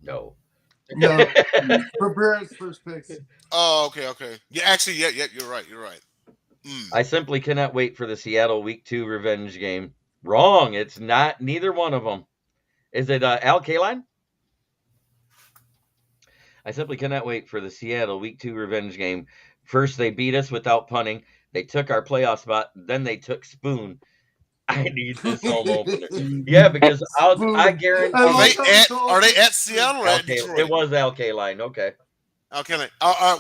No. No, Cabrera's first picks. Oh, okay. Yeah, actually, yeah, you're right. I simply cannot wait for the Seattle Week 2 revenge game. Wrong. It's not neither one of them. Is it Al Kaline? I simply cannot wait for the Seattle Week 2 revenge game. First, they beat us without punting. They took our playoff spot. Then they took Spoon. I need this home opener. Yeah, because I Boom. guarantee I Are like they how he at? calls Are they it at Spoon. Seattle or at It Detroit? was Al Kaline. Okay. Okay. Week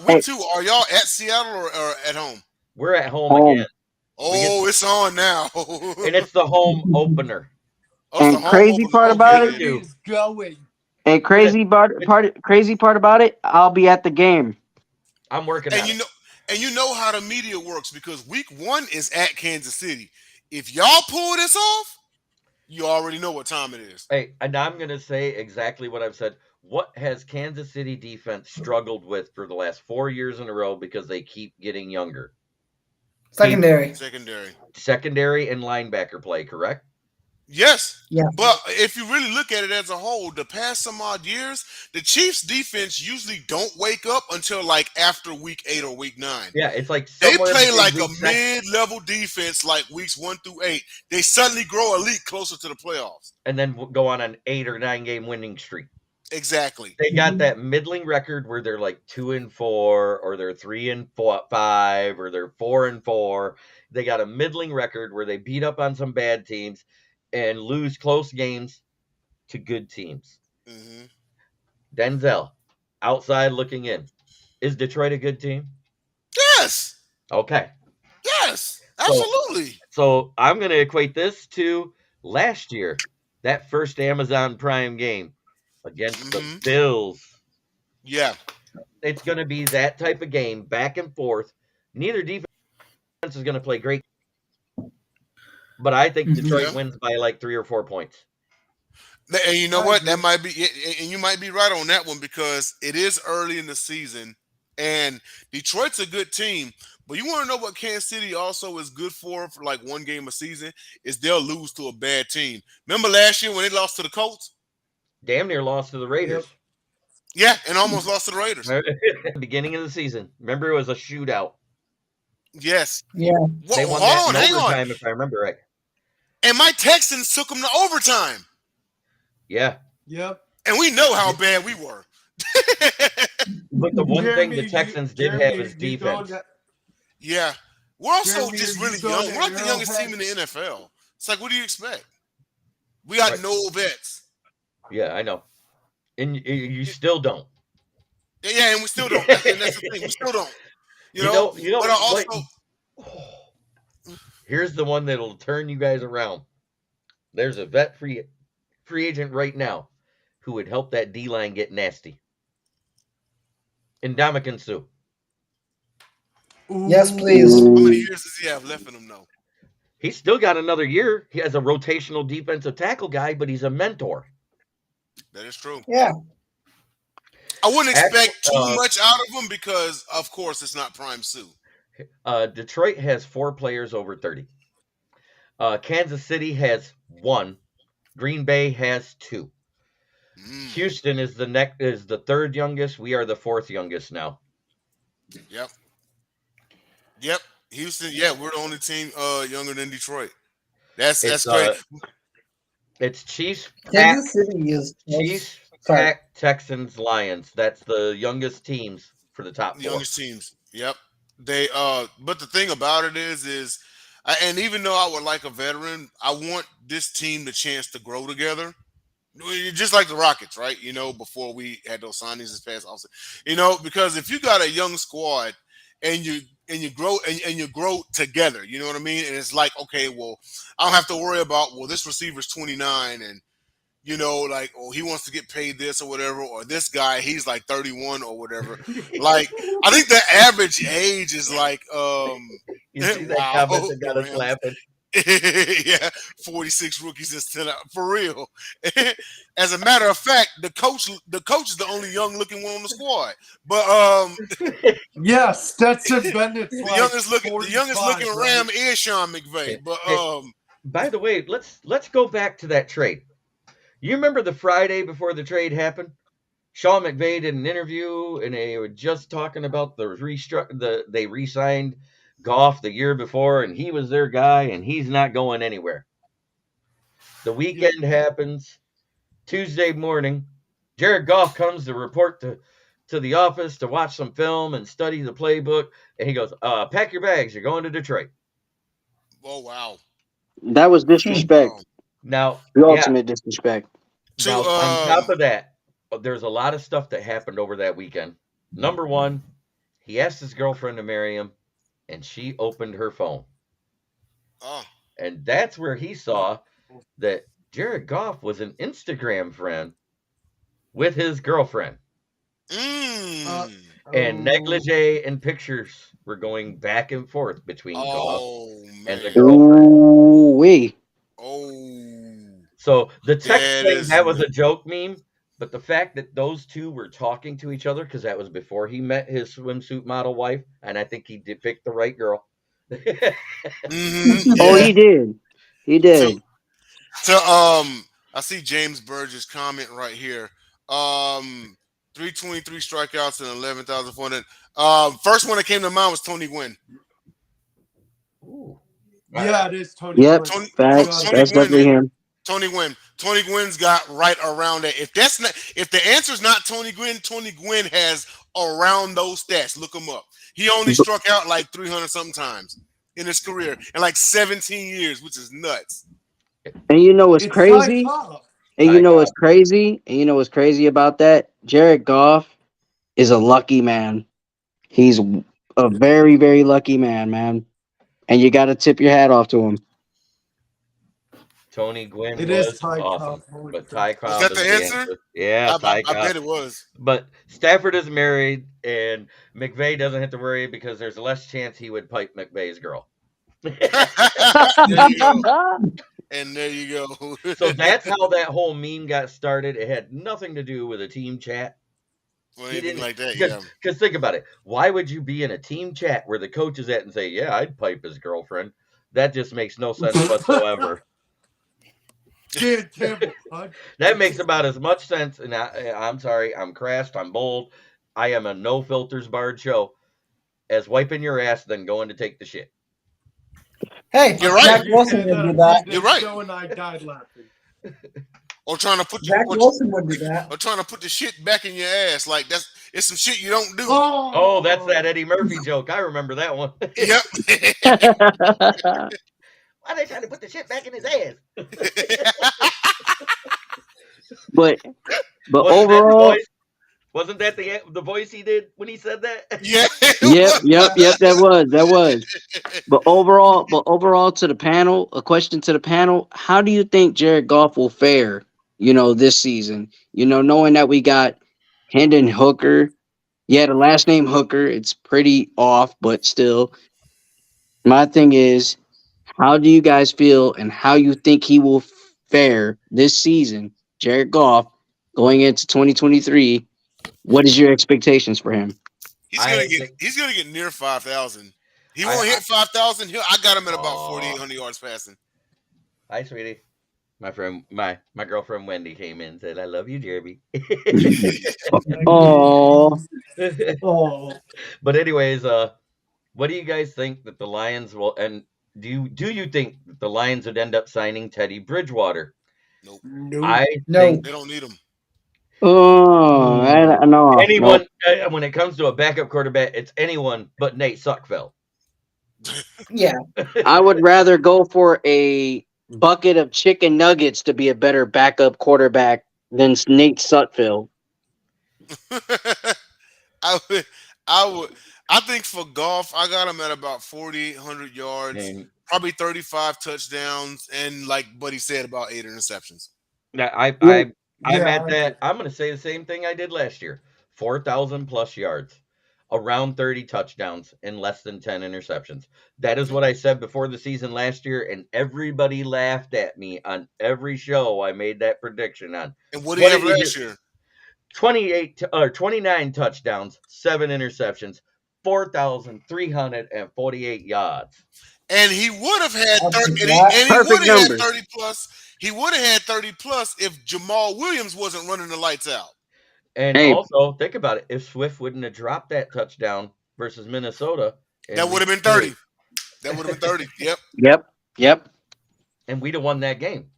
Hey, 2. Are y'all at Seattle or at home? We're at home again. home. We get Oh, it's on now. and it's the home opener. Oh, it's the And home crazy opener. part Okay, about it, Week then. 2. He's going. and crazy part about it, I'll be at the game. I'm working And on it. you know how the media works because week 1 is at Kansas City. If y'all pull this off, you already know what time it is. Hey, and I'm going to say exactly what I've said. What has Kansas City defense struggled with for the last 4 years in a row because they keep getting younger? Secondary. Secondary And linebacker play, correct? Yes. Yeah. But if you really look at it as a whole, the past some odd years, the Chiefs defense usually don't wake up until like after week 8 or week 9. Yeah, it's like They somewhere play between like a week 6. mid-level defense like weeks 1 through 8. They suddenly grow elite closer to the playoffs. And then go on an 8 or 9 game winning streak. Exactly. They got that middling record where they're like 2-4, or they're 3-5, or they're 4-4. They got a middling record where they beat up on some bad teams and lose close games to good teams. Mm-hmm. Denzel, outside looking in, is Detroit a good team? Yes. Okay. Yes. Absolutely. So I'm going to equate this to last year, that first Amazon Prime game against the Bills. Yeah. It's going to be that type of game, back and forth. Neither defense is going to play great, but I think Detroit wins by like 3 or 4 points. And you know what? That might be, and you might be right on that one because it is early in the season, and Detroit's a good team. But you want to know what Kansas City also is good for like one game a season is they'll lose to a bad team. Remember last year when they lost to the Colts? Damn near lost to the Raiders. Yeah, and almost lost to the Raiders. Beginning of the season. Remember, it was a shootout. Yes. Yeah. They won that in overtime, if I remember right. And my Texans took them to overtime. Yeah. Yep. And we know how bad we were. But the one thing the Texans did have is defense. Yeah. We're also just really young. We're like the Arrowhead? youngest team in the NFL. It's like, what do you expect? We got no vets. Yeah, I know. And you still don't. Yeah, and we still don't. And that's the thing. We still don't. You know but I also... Here's the one that'll turn you guys around. There's a vet free agent right now who would help that D-line get nasty. Ndamukong Suh. Yes, please. How many years does he have left in him, though? He's still got another year. He has a rotational defensive tackle guy, but he's a mentor. That is true. Yeah. I wouldn't expect too much out of him because, of course, it's not Prime Suh. Detroit has 4 players over 30. Kansas City has 1. Green Bay has 2. Houston is the 3rd youngest. We are the 4th youngest now. Yep. Houston, we're the only team younger than Detroit. That's great. It's Chiefs, Kansas City is Chiefs, Pack, Texans, Lions. That's the youngest teams for the top 4. Youngest teams. Yep. They but the thing about it is and even though I would like a veteran, I want this team the chance to grow together. Just like the Rockets, right? Before we had those signings this past offseason. Because if you got a young squad and you grow and you grow together, you know what I mean? And it's like, okay, well, I don't have to worry about, well, this receiver's 29 and you know, like, oh, he wants to get paid this or whatever, or this guy, he's like 31 or whatever. Like, I think the average age is like, You see that wow, comment that got us Rams. laughing? Yeah, 46 rookies instead of, for real. As a matter of fact, the coach is the only young looking one on the squad. But Yeah, Stetson Bennett's the like youngest looking 45, Ram right? is Sean McVay. But Hey, by the way, let's go back to that trade. You remember the Friday before the trade happened? Sean McVay did an interview, and they were just talking about they re-signed Goff the year before, and he was their guy, and he's not going anywhere. The weekend happens. Tuesday morning, Jared Goff comes to report to the office to watch some film and study the playbook, and he goes, "Pack your bags. You're going to Detroit." oh wow, That was disrespect. wow. Now, The yeah. ultimate disrespect. To Now, on top of that, there's a lot of stuff that happened over that weekend. Number one, he asked his girlfriend to marry him, and she opened her phone. oh, And that's where he saw that Jared Goff was an Instagram friend with his girlfriend. mm, And negligee and pictures were going back and forth between Goff oh and the man, girlfriend. Ooh wee. oh, So the text that thing, is that was a joke meme. But the fact that those two were talking to each other, because that was before he met his swimsuit model wife, and I think he did pick the right girl. Oh, yeah. he did. He To did. I see James Burgess comment right here. 323 strikeouts and 11,400. First one that came to mind was Tony Gwynn. Ooh. Yeah, it is Tony Yep. Gwynn. Facts. Tony That's Gwynn. definitely him. Tony Gwynn. Tony Gwynn's got right around that. If the answer's not Tony Gwynn has around those stats. Look him up. He only struck out like 300 something times in his career in like 17 years, which is nuts. And you know what's It's Ty crazy? Cobb. And you know what's crazy? And you know what's crazy about that? Jared Goff is a lucky man. He's a very, very lucky man. And you got to tip your hat off to him. Tony Gwynn It is was Ty awesome, Cobb. but Ty Was Cobb that is the the answer? answer. Yeah, Ty I Cobb. bet it was. But Stafford is married, and McVay doesn't have to worry because there's less chance he would pipe McVay's girl. There you go. And there you go. So that's how that whole meme got started. It had nothing to do with a team chat. Well, He anything didn't, like that, yeah. because think about it. Why would you be in a team chat where the coach is at and say, "Yeah, I'd pipe his girlfriend"? That just makes no sense whatsoever. That makes about as much sense. And I'm sorry, I'm crass, I'm bold. I am a no filters barred show as wiping your ass, then going to take the shit. Hey, You're right. Zach Wilson would do that. You're right. Joe and I died laughing. Or trying to put Zach Wilson would do that. or trying to put the shit back in your ass. Like it's some shit you don't do. Oh, that's that Eddie Murphy joke. I remember that one. Yep. Why are they trying to put the shit back in his ass? but Wasn't overall, wasn't that the voice he did when he said that? Yeah. yep, that was. But overall to the panel, a question to the panel, how do you think Jared Goff will fare, this season? Knowing that we got Hendon Hooker. Yeah, the last name Hooker, it's pretty off, but still. My thing is, how do you guys feel and how you think he will fare this season, Jared Goff, going into 2023? What is your expectations for him? He's gonna get near 5,000. He won't hit 5,000. I got him at about 4,800 yards passing. Hi, sweetie. My friend, my girlfriend Wendy came in and said, "I love you, Jeremy." Oh, But anyways, what do you guys think that the Lions will? And do you think that the Lions would end up signing Teddy Bridgewater? Nope. I No. think They don't need him. oh, I know. anyone when it comes to a backup quarterback, it's anyone but Nate Suckfeld. Yeah. I would rather go for a bucket of chicken nuggets to be a better backup quarterback than Nate Sutfield. I think for Goff, I got him at about 4,800 yards, And probably 35 touchdowns, and like Buddy said, about 8 interceptions. You know, I'm Yeah, at I do. that. I'm going to say the same thing I did last year. 4,000 plus yards, around 30 touchdowns, and less than 10 interceptions. That is what I said before the season last year, and everybody laughed at me on every show I made that prediction on. And what do you What have did he last do? year? 29 touchdowns, 7 interceptions, 4,348 yards. And he would have had That's 30, a lot. and he would perfect have had numbers. 30 plus. He would have had 30 plus if Jamal Williams wasn't running the lights out. And Hey, also, think about it. If Swift wouldn't have dropped that touchdown versus Minnesota, That and would we have been hey, 30. That would have been 30. Yep. yep, yep. and we'd have won that game.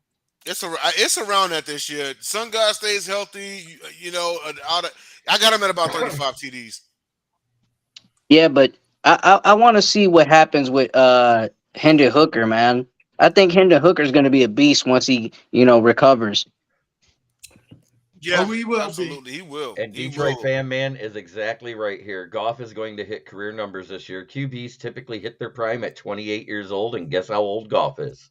It's around that this year. Sun God stays healthy. I got him at about 35 TDs. Yeah, but I want to see what happens with Hendon Hooker, man. I think Hendon Hooker is going to be a beast once he recovers. Yeah, Oh, we will be. absolutely. He will. And He Detroit will. fan man is exactly right here. Goff is going to hit career numbers this year. QBs typically hit their prime at 28 years old, and guess how old Goff is?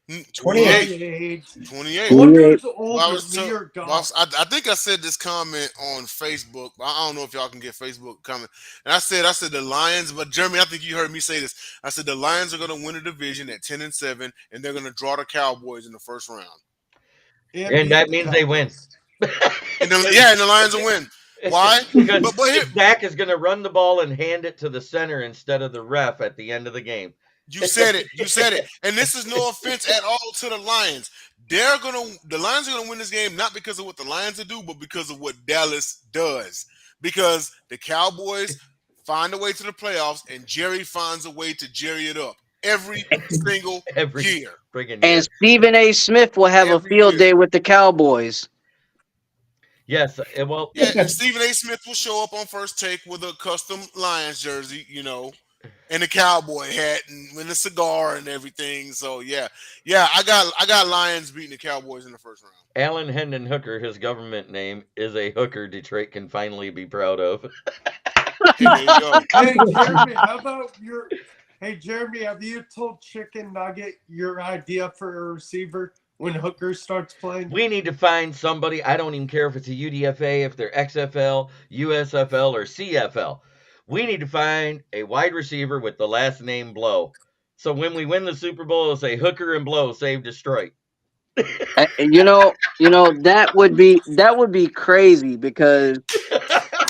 28. 28. 28. What Yeah. who's Well, older, me or God? I think I said this comment on Facebook. I don't know if y'all can get Facebook comment. And I said the Lions, but Jeremy, I think you heard me say this. I said the Lions are going to win a division at 10-7, and they're going to draw the Cowboys in the first round. And And beat that the means they win. Cowboys. And the Lions will win. Why? Because But here, Dak is going to run the ball and hand it to the center instead of the ref at the end of the game. you said it. You said it. And this is no offense at all to the Lions. The Lions are gonna win this game not because of what the Lions do, but because of what Dallas does. Because the Cowboys find a way to the playoffs, and Jerry finds a way to jerry it up every single Every year. friggin' And year. Stephen A. Smith will have a Every field year. day with the Cowboys. Yes, well, Yeah, and Stephen A. Smith will show up on First Take with a custom Lions jersey, and a cowboy hat and with a cigar and everything. So yeah, I got Lions beating the Cowboys in the first round. Alan Hendon Hooker, his government name, is a hooker Detroit can finally be proud of. Hey, there you go. Hey, Jeremy, how about your. Hey, Jeremy, have you told Chicken Nugget your idea for a receiver when Hooker starts playing? We need to find somebody. I don't even care if it's a UDFA, if they're XFL, USFL, or CFL. We need to find a wide receiver with the last name Blow. So when we win the Super Bowl, it'll say Hooker and Blow saved Detroit. That would be crazy because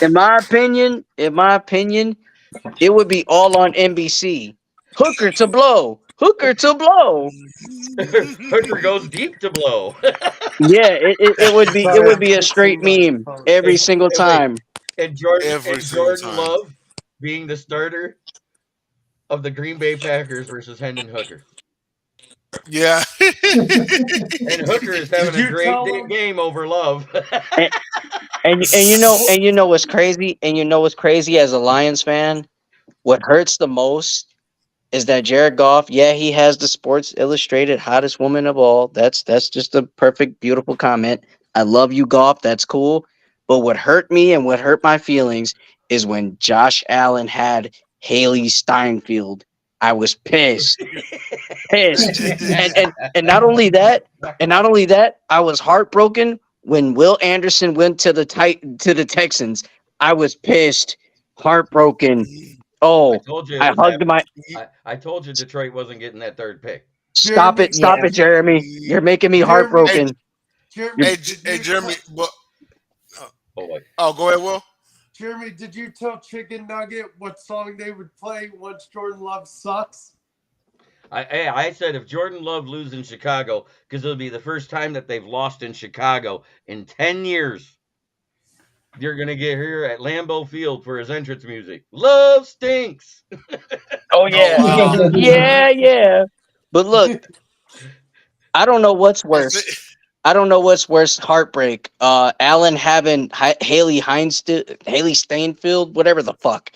in my opinion, it would be all on NBC. Hooker to blow. Hooker to blow. Hooker goes deep to Blow. Yeah, it Sorry, would I'm be a fixing straight my meme phone. every and, single and wait, time. and Jordan Every and single Jordan time. Love being the starter of the Green Bay Packers versus Hendon Hooker. Yeah. And Hooker is having Did a you great tell him? game over Love. And what's crazy? And you know what's crazy as a Lions fan? What hurts the most is that Jared Goff, yeah, he has the Sports Illustrated hottest woman of all. That's just a perfect, beautiful comment. I love you, Goff. That's cool. But what hurt me and what hurt my feelings is when Josh Allen had Haley Steinfeld. I was pissed. And not only that, I was heartbroken when Will Anderson went to the Texans. I was pissed, heartbroken. I Oh, told you it I was hugged happening. my. I told you Detroit wasn't getting that third pick. Stop Jeremy, it, stop Yeah. it, Jeremy. You're making me Jeremy, hey, heartbroken. Jeremy, hey, Jeremy. But Oh, wait. go ahead, Will. Jeremy, did you tell Chicken Nugget what song they would play once Jordan Love sucks? I said if Jordan Love loses in Chicago, because it'll be the first time that they've lost in Chicago in 10 years, you're going to get here at Lambeau Field for his entrance music. Love stinks. Oh Oh yeah, wow. yeah. But look, I don't know what's I worse. say- I don't know what's worse. Heartbreak. Allen having Haley Steinfeld, whatever the fuck.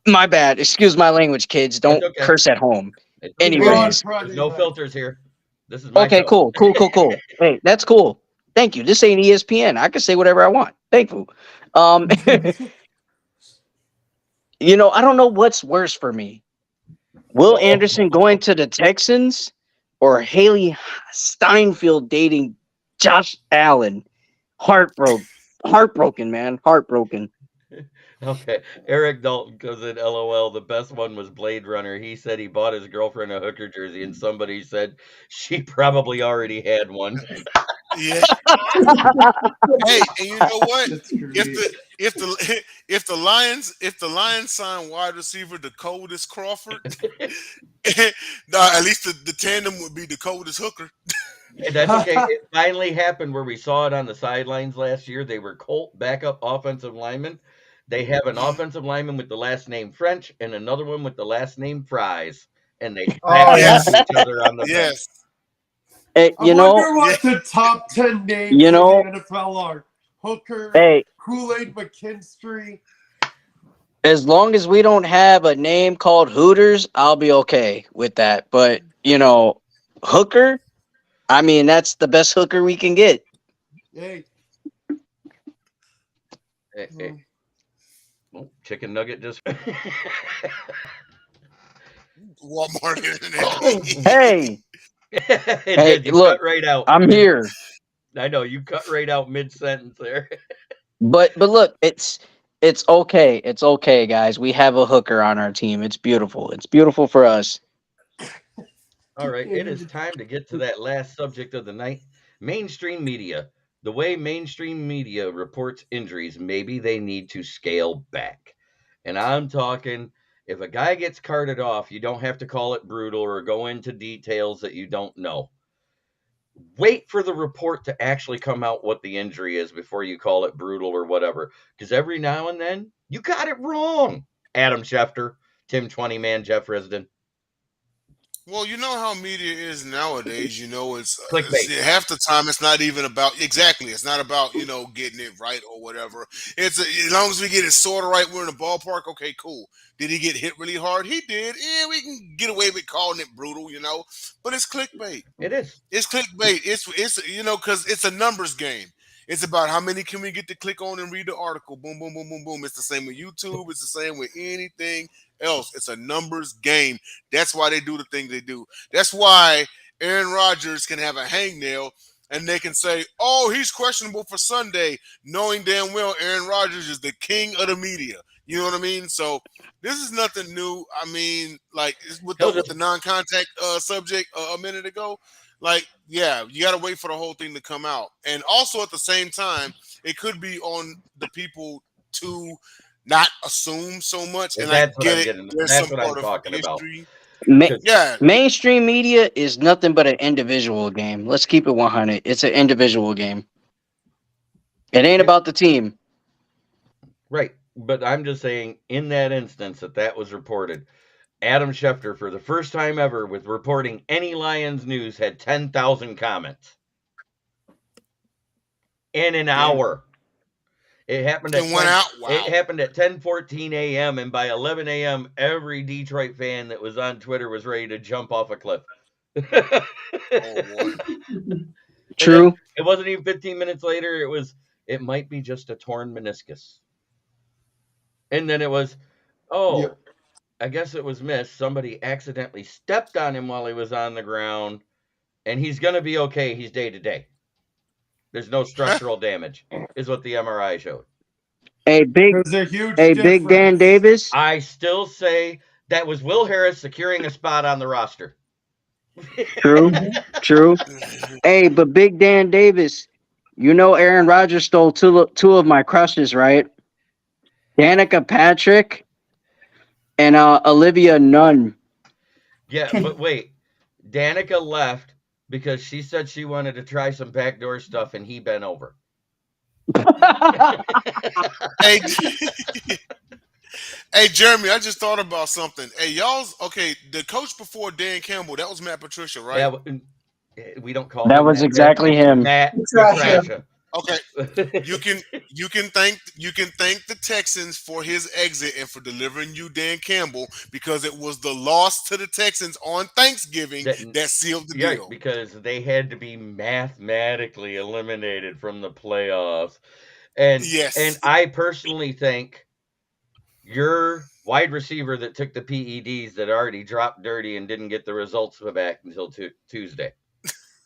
My bad. Excuse my language, kids. It's Don't okay. curse at home. It's okay. We're on Anyways, There's Friday no night. filters here. This is my okay, show. cool. Hey, that's cool. Thank you. This ain't ESPN. I can say whatever I want. Thank you. I don't know what's worse for me. Will Uh-oh. Anderson going to the Texans or Haley Steinfeld dating Josh Allen. Heartbroken, man. Heartbroken. Okay, Eric Dalton goes in LOL. The best one was Blade Runner. He said he bought his girlfriend a hooker jersey, and somebody said she probably already had one. Yeah. Hey, and you know what? That's If great. the if the if the Lions sign wide receiver Dakotas Crawford, nah, at least the tandem would be Dakotas Hooker. And that's okay. It finally happened where we saw it on the sidelines last year. They were Colt backup offensive linemen. They have an Mhm. offensive lineman with the last name French and another one with the last name Fries, and they Oh backed yeah. into Yes, each other on the bench. yes, Hey, I wonder what the top 10 you names in know, the NFL are. Hooker, hey, Kool-Aid McKinstry. as long as we don't have a name called Hooters, I'll be okay with that. But, Hooker, I mean, that's the best hooker we can get. Hey. Eh, eh, oh, chicken nugget just. Walmart internet. Hey, It hey, did. You cut look, right out I'm mid. here. I know you cut right out mid sentence there. But look, it's okay. It's okay, guys. We have a hooker on our team. It's beautiful. It's beautiful for us. All right, it is time to get to that last subject of the night. Mainstream media. The way mainstream media reports injuries, maybe they need to scale back. And I'm talking if a guy gets carted off, you don't have to call it brutal or go into details that you don't know. Wait for the report to actually come out what the injury is before you call it brutal or whatever. Because every now and then, you got it wrong. Adam Schefter, Tim 20 Man, Jeff Risden. Well, you know how media is nowadays. It's Clickbait. half the time it's not even about exactly. It's not about getting it right or whatever. As long as we get it sort of right, we're in the ballpark. Okay, cool. Did he get hit really hard? He did. Yeah, we can get away with calling it brutal. But it's clickbait. It is. It's clickbait. It's because it's a numbers game. It's about how many can we get to click on and read the article. Boom, boom, boom, boom, boom. It's the same with YouTube. It's the same with anything else. It's a numbers game. That's why they do the thing they do. That's why Aaron Rodgers can have a hangnail and they can say, "Oh, he's questionable for Sunday," knowing damn well Aaron Rodgers is the king of the media. You know what I mean? So this is nothing new. I mean, like with He'll the just non-contact subject a minute ago. Like, yeah, you got to wait for the whole thing to come out. And also at the same time, it could be on the people to not assume so much. And I that's what get I'm it. getting. There's That's some what I'm part of talking about. history. Ma- Because Yeah. Mainstream media is nothing but an individual game. Let's keep it 100. It's an individual game. It ain't about the team. right, but I'm just saying in that instance that was reported. Adam Schefter, for the first time ever, with reporting any Lions news, had 10,000 comments in an Yeah. hour. It happened at And went 10. out. It Wow. happened at 10:14 a.m. and by 11 a.m. every Detroit fan that was on Twitter was ready to jump off a cliff. Oh, boy. And then True. it wasn't even 15 minutes later. It might be just a torn meniscus. And then it was, Yep. oh, I guess it was missed. Somebody accidentally stepped on him while he was on the ground, and he's going to be okay. He's day to day. There's no structural damage, is what the MRI showed. Hey, big, There's a huge hey, Big Dan difference. Davis. I still say that was Will Harris securing a spot on the roster. True. True. Hey, but Big Dan Davis, Aaron Rodgers stole two of my crushes, right? Danica Patrick and Olivia Nunn. Yeah, but wait. Danica left because she said she wanted to try some backdoor stuff and he bent over. Hey, hey, Jeremy, I just thought about something. Hey, y'all's okay. The coach before Dan Campbell, that was Matt Patricia, right? Yeah, we don't call That him was that here. exactly him. Matt Patricia. Patricia. Okay. You can thank the Texans for his exit and for delivering you Dan Campbell because it was the loss to the Texans on Thanksgiving That, that sealed the yeah, deal. because they had to be mathematically eliminated from the playoffs. And Yes. I personally think your wide receiver that took the PEDs that already dropped dirty and didn't get the results back until Tuesday.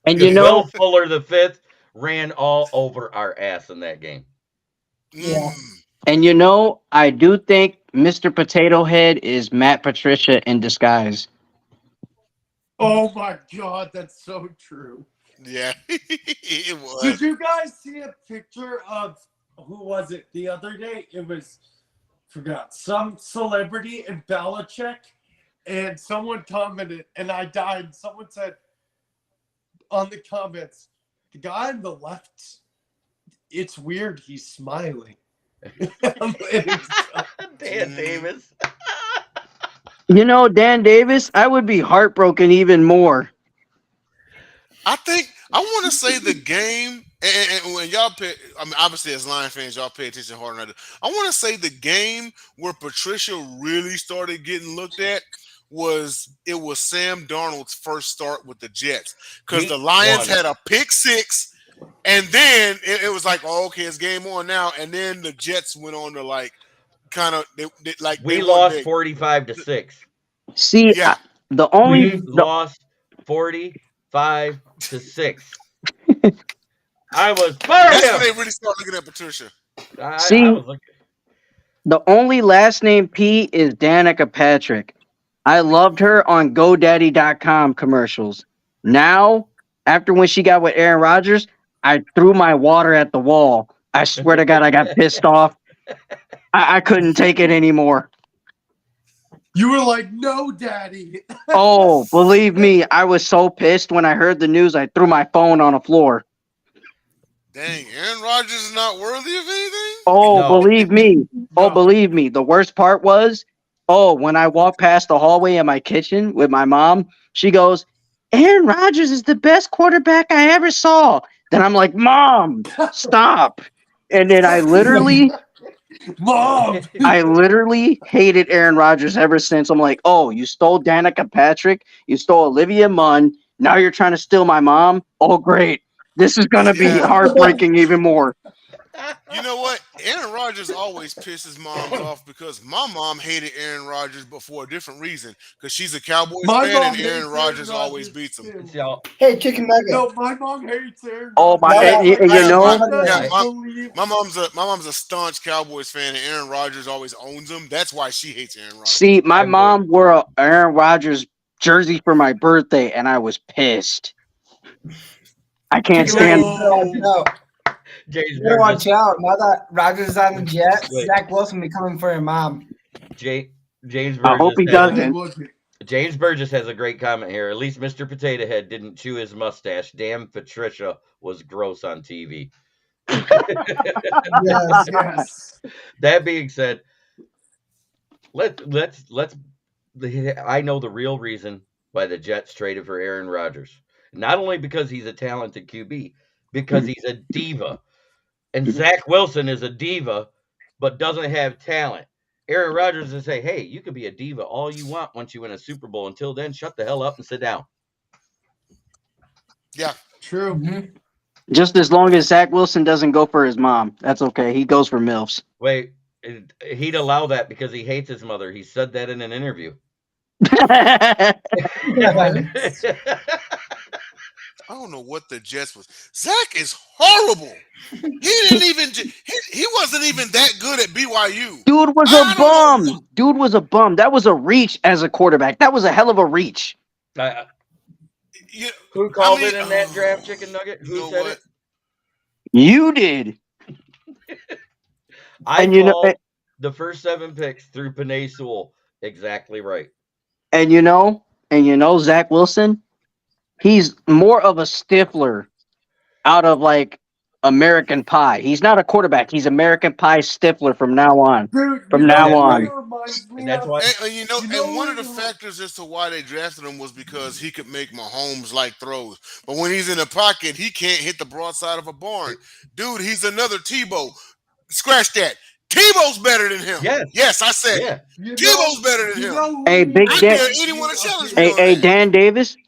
And you Because Will know, Fuller the fifth ran all over our ass in that game. Yeah. Mm. I do think Mr. Potato Head is Matt Patricia in disguise. Oh my God, that's so true. Yeah, it was. Did you guys see a picture of who was it the other day? It was forgot some celebrity in Belichick, and someone commented, and I died. Someone said on the comments, the guy on the left, it's weird. He's smiling. Dan Mm. Davis. You know, Dan Davis, I would be heartbroken even more. I think I want to say the game, and when y'all pay, I mean, obviously as Lion fans, y'all pay attention harder than I do. I want to say the game where Patricia really started getting looked at was Sam Darnold's first start with the Jets because the Week Lions 1. had a pick six, and then it was like, oh, okay, it's game on now, and then the Jets went on to like kind of they We won lost big. 45-6. See, Yeah, the only We lost 45-6. I was fired that's when him. they really started looking at Patricia. I see was looking. the only last name P is Danica Patrick. I loved her on GoDaddy.com commercials. Now, after when she got with Aaron Rodgers, I threw my water at the wall. I swear to God, I got pissed off. I couldn't take it anymore. You were like, no, daddy. Oh, believe me, I was so pissed when I heard the news. I threw my phone on the floor. Dang, Aaron Rodgers is not worthy of anything. Oh, No. believe me. Oh, No. believe me. The worst part was, when I walked past the hallway in my kitchen with my mom, she goes, Aaron Rodgers is the best quarterback I ever saw. Then I'm like, Mom, stop. And then Mom. I literally hated Aaron Rodgers ever since. I'm like, oh, you stole Danica Patrick. You stole Olivia Munn. Now you're trying to steal my mom. Oh, great. This is going to be Yeah, heartbreaking even more. you know what? Aaron Rodgers always pisses moms off because my mom hated Aaron Rodgers, but for a different reason. Because she's a Cowboys My fan, mom and Aaron hates Rodgers Aaron always Rodgers beats him. too. So, Hey, chicken nugget. No, my mom hates Aaron Oh, Rodgers. my, No, you Yeah, know, yeah, Believe my mom's a staunch Cowboys fan, and Aaron Rodgers always owns them. That's why she hates Aaron Rodgers. see, my I would. mom wore a Aaron Rodgers jersey for my birthday, and I was pissed. I can't chicken nugget. stand. You better watch out. James You better Burgess. watch out. Now that Rodgers is on the Jets, Wait. Zach Wilson be coming for your mom. James I hope Burgess he has doesn't. James Burgess has a great comment here. At least Mr. Potato Head didn't chew his mustache. Damn, Patricia was gross on TV. Yes. Yes. That being said, let's I know the real reason why the Jets traded for Aaron Rodgers. Not only because he's a talented QB, because he's a diva. And Zach Wilson is a diva, but doesn't have talent. Aaron Rodgers will say, hey, you can be a diva all you want once you win a Super Bowl. Until then, shut the hell up and sit down. Yeah, True. Mhm. Just as long as Zach Wilson doesn't go for his mom, that's okay. He goes for MILFs. Wait, he'd allow that because he hates his mother. He said that in an interview. I don't know what the Jets was. Zach is horrible. He didn't even. He wasn't even that good at BYU. Dude was I a don't know. bum. Dude was a bum. That was a reach as a quarterback. That was a hell of a reach. You, Who called it in that draft, Chicken Nugget? you Who know said what? it? You did. I And you know, called the first 7 picks through Panay Sewell. Exactly right. and you know, Zach Wilson, he's more of a Stifler out of like American Pie. He's not a quarterback. He's American Pie Stifler from now on. Dude, From you now know what on. it reminds me And that's of? why And you know, You know and one of what the it- factors as to why they drafted him was because he could make Mahomes like throws. But when he's in the pocket, he can't hit the broadside of a barn. Dude, he's another Tebow. Scratch that. Tebow's better than him. Yes. Yes, I said Yeah. it. You Tebow's better than you him. know who Hey, Big I Dan. dare anyone to challenge me Hey, on hey, that.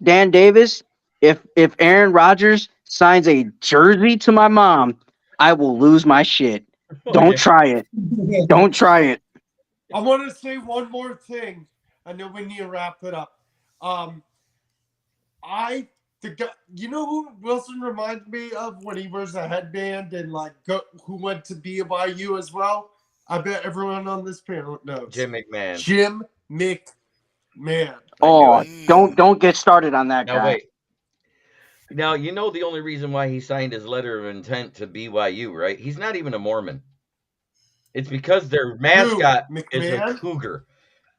Dan Davis. If Aaron Rodgers signs a jersey to my mom, I will lose my shit. Oh, Don't yeah. try it. Don't try it. I want to say one more thing. I know we need to wrap it up. The guy, you know who Wilson reminds me of when he wears a headband and who went to BYU as well? I bet everyone on this panel knows. Jim McMahon. Jim McMahon. I knew Oh, it. don't get started on that Now guy. wait. Now you know the only reason why he signed his letter of intent to BYU, right? He's not even a Mormon. It's because their mascot is a McMahon? cougar.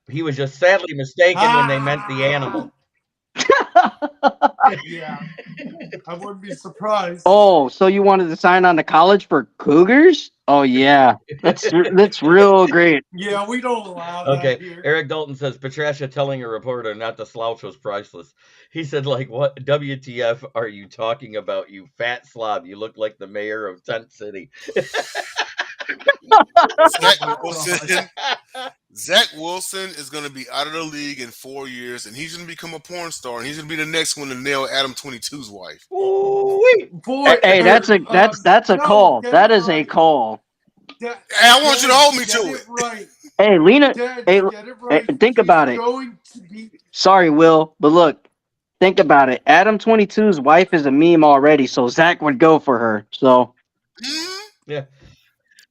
He was just sadly mistaken when they meant the animal. Yeah, I wouldn't be surprised. Oh, so you wanted to sign on to college for Cougars? Oh yeah, that's real great. Yeah, we don't allow Okay, that here. Eric Dalton says Patricia telling a reporter not to slouch was priceless. He said, like, what WTF are you talking about, you fat slob? You look like the mayor of Tent City. Zach Wilson is going to be out of the league in 4 years, and he's going to become a porn star, and he's going to be the next one to nail Adam 22's wife. Ooh-wee. Hey, that's a call. That is a call. Hey, I want you to hold me to it. Right. Hey, Lena. Dad, Hey, get it right. think about it. Going to be... Sorry, Will, but look, think about it. Adam 22's wife is a meme already, so Zach would go for her. So Yeah.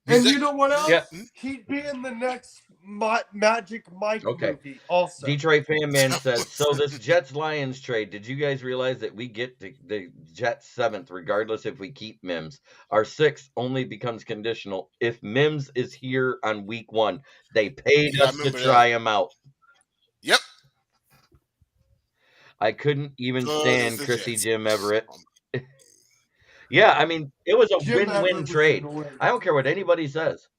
And you know what else? Yeah. He'd be in the next Magic Mike movie also. Detroit Fan Man says, so this Jets-Lions trade, did you guys realize that we get the Jets 7th regardless if we keep Mims? Our 6th only becomes conditional if Mims is here on week 1. They paid us to try him out. Yep. I couldn't even stand Chrissy Jim Everett. Yeah, I mean, it was a win-win trade. I don't care what anybody says.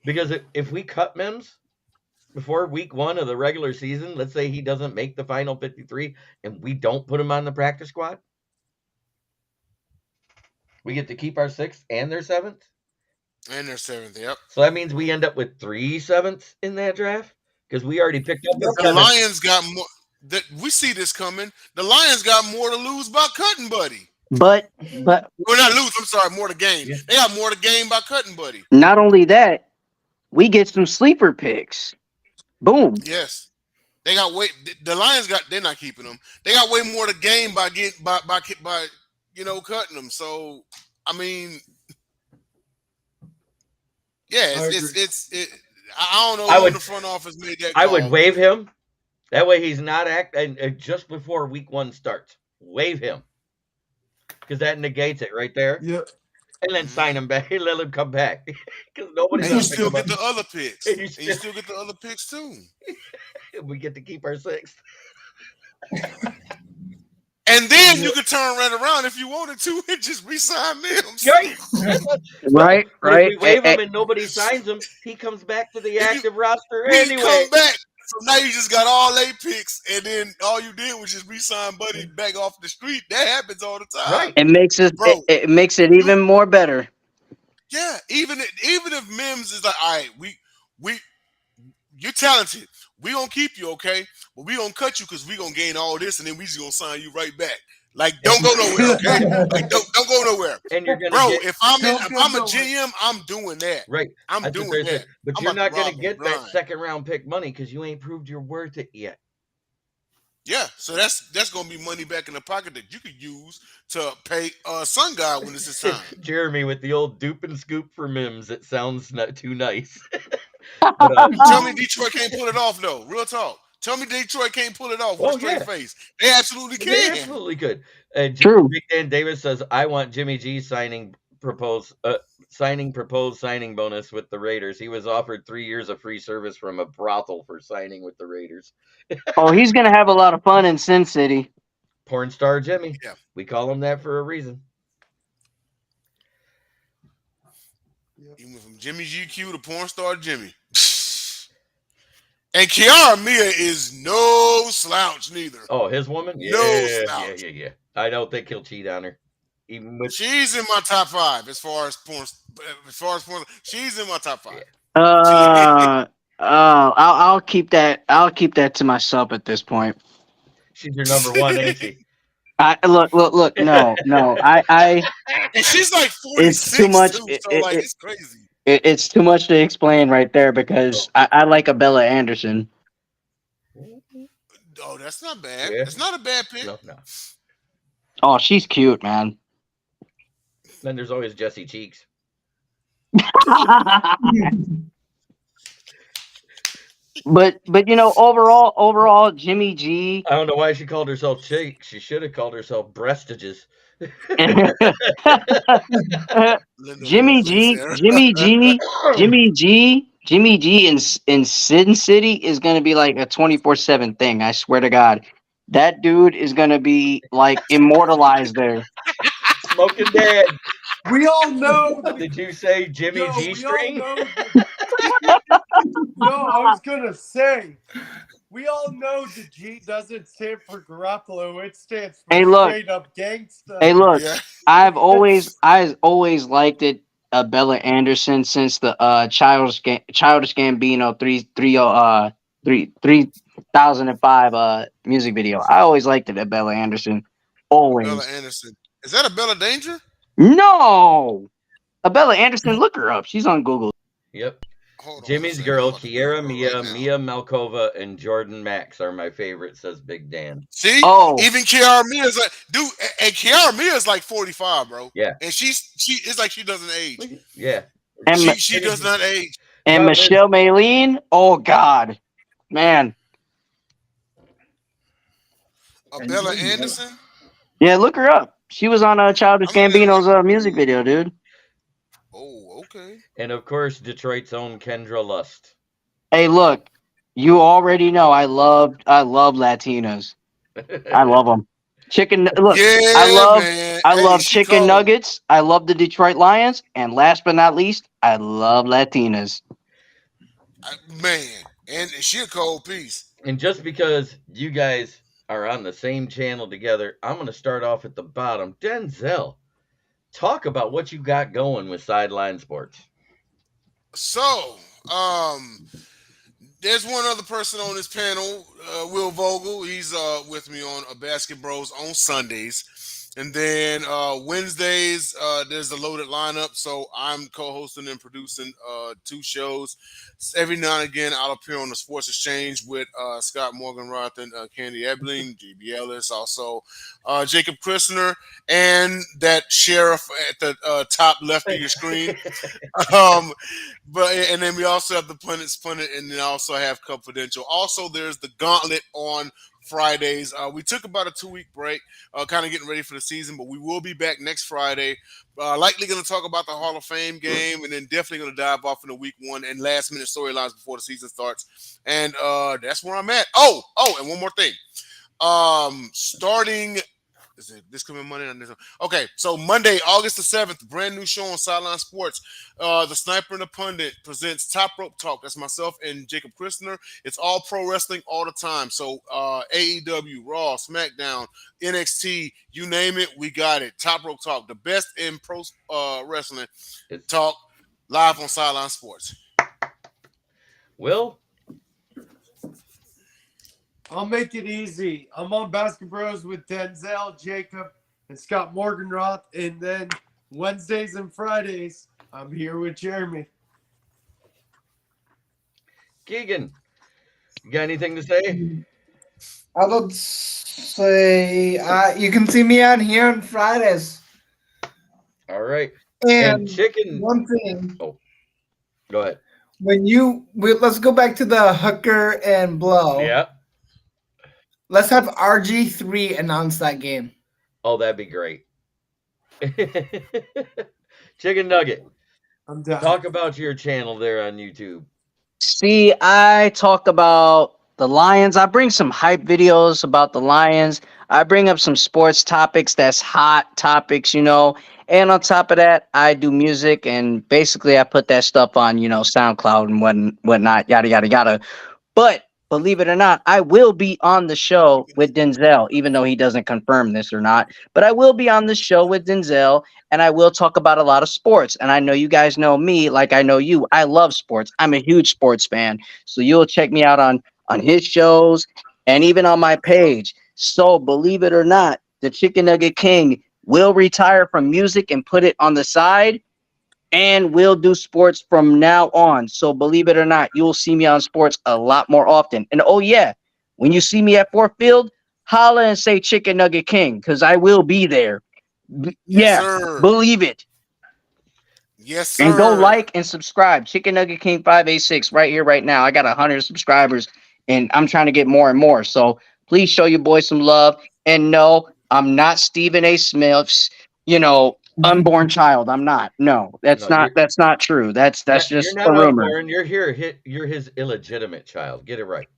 Because if we cut Mims before week 1 of the regular season, let's say he doesn't make the final 53, and we don't put him on the practice squad, we get to keep our 6th and their 7th? And their 7th, yep. So that means we end up with 3 7ths in that draft? Because we already picked up the 7th. Lions got more. We see this coming. The Lions got more to lose by cutting Buddy. But well, not lose. I'm sorry, more to gain. Yeah. They got more to gain by cutting Buddy. Not only that, we get some sleeper picks. Boom. Yes, they got way. The Lions got. They're not keeping them. They got way more to gain by cutting them. So I mean, yeah, I don't know who the front office made that call. I would waive him. That way he's not just before week 1 starts. Waive him. Because that negates it right there. Yep. And then sign him back and let him come back. Because nobody's and you still get the other picks. And you still get the other picks too. We get to keep our 6th. And then you could turn right around if you wanted to and just re-sign Mims. Right. If we waive him and nobody signs him, he comes back to the active roster anyway. Come back. So now you just got all 8 picks, and then all you did was just re-sign Buddy back off the street. That happens all the time. Right. It makes it even more better. Yeah. Even if Mims is like, all right, you're talented. We gonna keep you, okay? But we gonna cut you because we gonna gain all this, and then we just gonna sign you right back. Like, don't go nowhere, okay? Like, don't go nowhere. And you're gonna if I'm a GM, I'm doing that. Right. I'm doing that. But you're not gonna get that 2nd round pick money because you ain't proved you're worth it yet. Yeah, so that's gonna be money back in the pocket that you could use to pay Sun God when it's his time. Jeremy with the old dupe and scoop for Mims. It sounds not too nice. But, tell me Detroit can't pull it off though. Real talk. Tell me Detroit can't pull it off with a straight face. They absolutely can. They absolutely could. True. Big Dan Davis says, I want Jimmy G signing proposed signing bonus with the Raiders. He was offered 3 years of free service from a brothel for signing with the Raiders. Oh, he's going to have a lot of fun in Sin City. Porn star Jimmy. Yeah. We call him that for a reason. He went from Jimmy GQ to porn star Jimmy. And Kiara Mia is no slouch neither. Oh, his woman? Yeah, no slouch. Yeah. I don't think he'll cheat on her. Even with she's in my top 5 as far as porn. She's in my top 5. Yeah. I'll keep that. I'll keep that to myself at this point. She's your number 1, ain't she? Look. No. I. And she's like 46. It's too much. Too, so it's crazy. It's too much to explain right there because Oh, I like a Bella Anderson. Oh, that's not bad. yeah. That's not a bad pick. No, no. Oh, she's cute, man. Then there's always Jesse Cheeks. But you know, overall, Jimmy G. I don't know why she called herself Cheeks. She should have called herself Breastages. Linda Jimmy Lovelace G, era. Jimmy G, Jimmy G, Jimmy G in Sin City is gonna be like a 24/7 thing. I swear to God, that dude is gonna be like immortalized there. Smoking Dad. We all know. Did you say Jimmy Yo, G we all string? know. No, I was gonna say. We all know the G doesn't stand for Garoppolo. It stands for Hey, look, straight up gangsta. hey, look. Yeah. I've always liked it. Bella Anderson since the Childish Gambino 3005 music video. I always liked it at Bella Anderson. Bella Always. Anderson. Is that a Bella Danger? No, Bella Anderson. Look her up. She's on Google. Yep. Hold on a Jimmy's second. I'm girl, about to Google Kiera her right Mia, now. Mia Malkova, and Jordan Max are my favorites, says Big Dan. See, Oh, even Kiara Mia is like, dude, and Kiara Mia is like 45, bro. Yeah. And she it's like she doesn't age. Yeah. and She does not age. and Problem is, Michelle Maylene. Oh God, man. Bella Anderson. Yeah, look her up. She was on Childish I'm looking at Gambino's music video, dude. Oh, okay. and of course, Detroit's own Kendra Lust. Hey, look, you already know I love Latinas. I love them. Chicken. Look, Yeah, man. I Hey, love she chicken cold. nuggets. I love the Detroit Lions, and last but not least, I love Latinas. Man, and she a cold piece. And just because you guys are on the same channel together, I'm going to start off at the bottom. Denzel, talk about what you got going with Sideline Sports. So, there's one other person on this panel, Will Vogel. He's with me on Basket Bros on Sundays. And then Wednesdays, there's the loaded lineup. So I'm co-hosting and producing 2 shows. Every now and again, I'll appear on the Sports Exchange with Scott Morganroth and Candy Ebling, GB Ellis, also Jacob Christner, and that sheriff at the top left of your screen. And then we also have the Planet Splinter, and then also have Confidential. Also, there's the Gauntlet on Fridays. We took about a 2-week break, kind of getting ready for the season, but we will be back next Friday. Likely going to talk about the Hall of Fame game, and then definitely going to dive off into week 1 and last minute storylines before the season starts. And that's where I'm at. Oh, and one more thing. Starting. Is it this coming Monday? Okay, so Monday, August the 7th, brand new show on Sideline Sports. The Sniper and the Pundit presents Top Rope Talk. That's myself and Jacob Christner. It's all pro wrestling all the time. So AEW, Raw, SmackDown, NXT, you name it, we got it. Top Rope Talk, the best in pro wrestling talk, live on Sideline Sports. Will? I'll make it easy. I'm on Basket Bros with Denzel, Jacob, and Scott Morganroth. And then Wednesdays and Fridays, I'm here with Jeremy. Keegan, you got anything to say? I would say you can see me on here on Fridays. All right. And Chicken. one thing, Oh, go ahead. let's go back to the hooker and blow. Yeah. Let's have RG3 announce that game. Oh, that'd be great. Chicken Nugget, I'm down. talk about your channel there on YouTube. See, I talk about the Lions. I bring some hype videos about the Lions. I bring up some sports topics that's hot topics, you know. And on top of that, I do music, and basically I put that stuff on, you know, SoundCloud and whatnot, yada, yada, yada. But believe it or not, I will be on the show with Denzel, even though he doesn't confirm this or not. But I will be on the show with Denzel, and I will talk about a lot of sports. And I know you guys know me like I know you. I love sports. I'm a huge sports fan. So you'll check me out on his shows and even on my page. So believe it or not, the Chicken Nugget King will retire from music and put it on the side and will do sports from now on. So believe it or not, you will see me on sports a lot more often. And oh yeah, when you see me at Fort Field, holla and say Chicken Nugget King because I will be there. Yes, Yeah, sir. believe it. Yes, And go sir. like and subscribe. Chicken Nugget King 586 right here, right now. I got 100 subscribers and I'm trying to get more and more. So please show your boy some love. And no, I'm not Stephen A. Smith's, unborn child. I'm not. No, No, that's not true. That's you're just a not rumor. unborn. You're his illegitimate child. Get it right.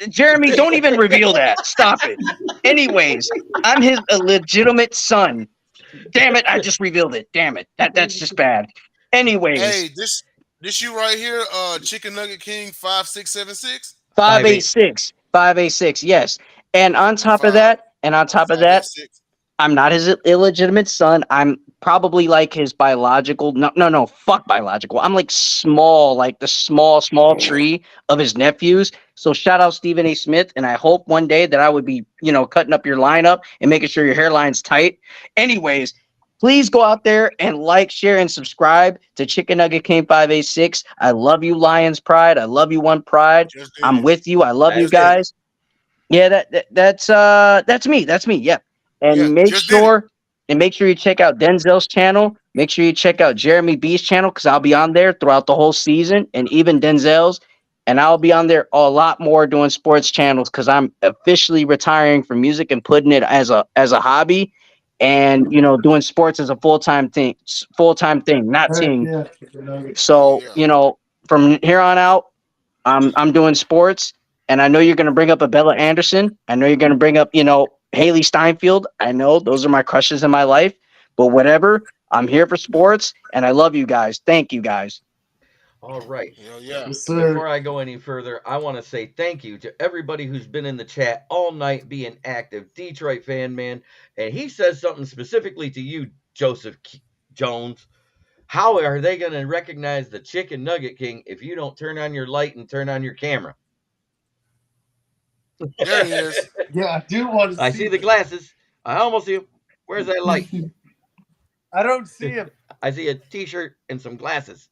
Jeremy, don't even reveal that. Stop it. Anyways, I'm his illegitimate son. Damn it, I just revealed it. Damn it. That's just bad. Anyways, Hey, this you right here, Chicken Nugget King 5676 586. 586, yes. And on top of five that, and on top of five eight that, six. I'm not his illegitimate son. I'm probably like his biological. No, no, no. Fuck biological. I'm like small, like the small tree of his nephews. So shout out Stephen A. Smith, and I hope one day that I would be, cutting up your lineup and making sure your hairline's tight. Anyways, please go out there and like, share, and subscribe to Chicken Nugget King 586. I love you, Lions Pride. I love you, One Pride. Just did I'm it. with you. I love you That's Just did it. it. guys. Yeah, that's me. That's me. Yeah. Yeah, And make just did it. sure you check out Denzel's channel. Make sure you check out Jeremy B's channel because I'll be on there throughout the whole season and even Denzel's. And I'll be on there a lot more doing sports channels because I'm officially retiring from music and putting it as a hobby and doing sports as a full time thing, not Heck ting. yeah, chicken nuggets. Yeah, So, yeah. from here on out, I'm doing sports, and I know you're going to bring up Abella Anderson. I know you're going to bring up, Haley Steinfeld. I know those are my crushes in my life, but whatever. I'm here for sports, and I love you guys. Thank you guys. All right. Hell yeah. Yes, Before sir. I go any further, I want to say thank you to everybody who's been in the chat all night being active. Detroit fan, man. And he says something specifically to you, Joseph Jones. How are they going to recognize the Chicken Nugget King if you don't turn on your light and turn on your camera? There it is. Yeah, I do want to I see see the glasses. I almost see him. Where's that light? him. I don't see him. I see a t-shirt and some glasses.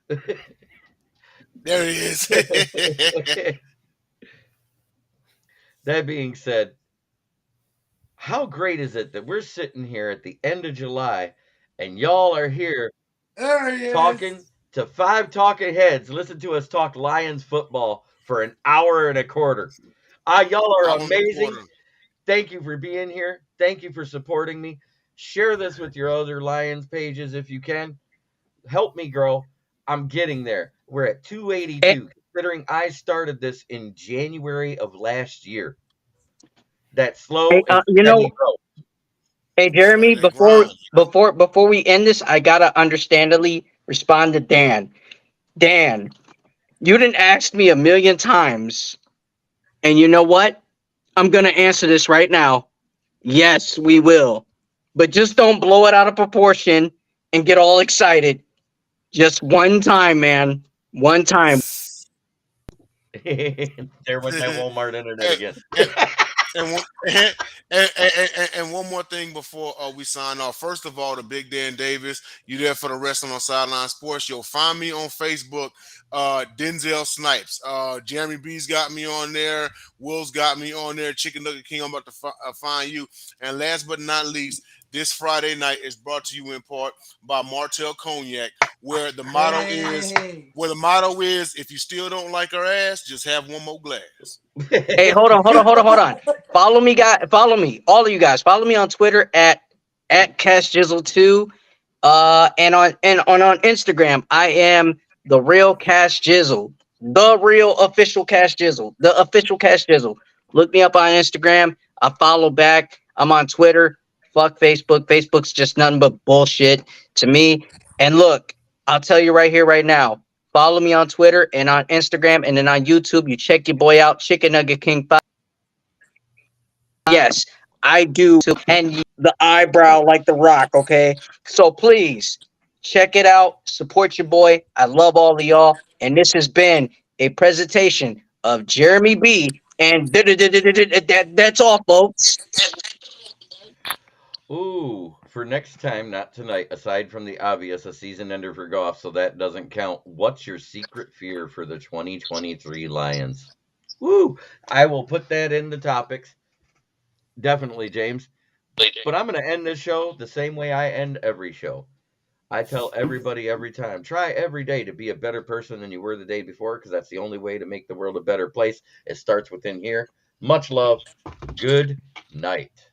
There it is. That being said, how great is it that we're sitting here at the end of July and y'all are here There he talking is. to five talking heads? Listen to us talk Lions football for an hour and a quarter. Y'all are Hour and a amazing. quarter. Thank you for being here. Thank you for supporting me. Share this with your other Lions pages if you can. Help me grow. I'm getting there. We're at Hey, 282, considering I started this in January of last year. That hey, slow and steady growth. hey, That's right. Jeremy. That Before grind. before before we end this, I gotta understandably respond to Dan. Dan, you didn't ask me a million times, and you know what? I'm gonna answer this right now. Yes, we will. But just don't blow it out of proportion and get all excited. Just one time, man. One time. There went that Walmart internet and, again. and, and, one, and one more thing before we sign off. First of all, to Big Dan Davis, you there for the Wrestling on Sideline Sports. You'll find me on Facebook, Denzel Snipes. Jeremy B's got me on there. Will's got me on there. Chicken Nugget King, I'm about to find you. And last but not least, this Friday night is brought to you in part by Martel Cognac, where the motto is Hey. if you still don't like her ass, just have one more glass. Hey, hold on. Follow me, guys. Follow me. All of you guys. Follow me on Twitter at CashJizzle2. And on Instagram, I am the real Cash Jizzle. The real official Cash Jizzle. The official Cash Jizzle. Look me up on Instagram. I follow back. I'm on Twitter. Fuck Facebook. Facebook's just nothing but bullshit to me. And look, I'll tell you right here, right now. Follow me on Twitter and on Instagram, and then on YouTube. You check your boy out, Chicken Nugget King 5. Yes, I do. And the eyebrow like the rock, okay? So please check it out. Support your boy. I love all of y'all. And this has been a presentation of Jeremy B. And that's all, folks. Ooh, for next time, not tonight, aside from the obvious, a season ender for Goff, so that doesn't count. What's your secret fear for the 2023 Lions? Woo! I will put that in the topics. Definitely, James. But I'm going to end this show the same way I end every show. I tell everybody every time, try every day to be a better person than you were the day before, because that's the only way to make the world a better place. It starts within here. Much love. Good night.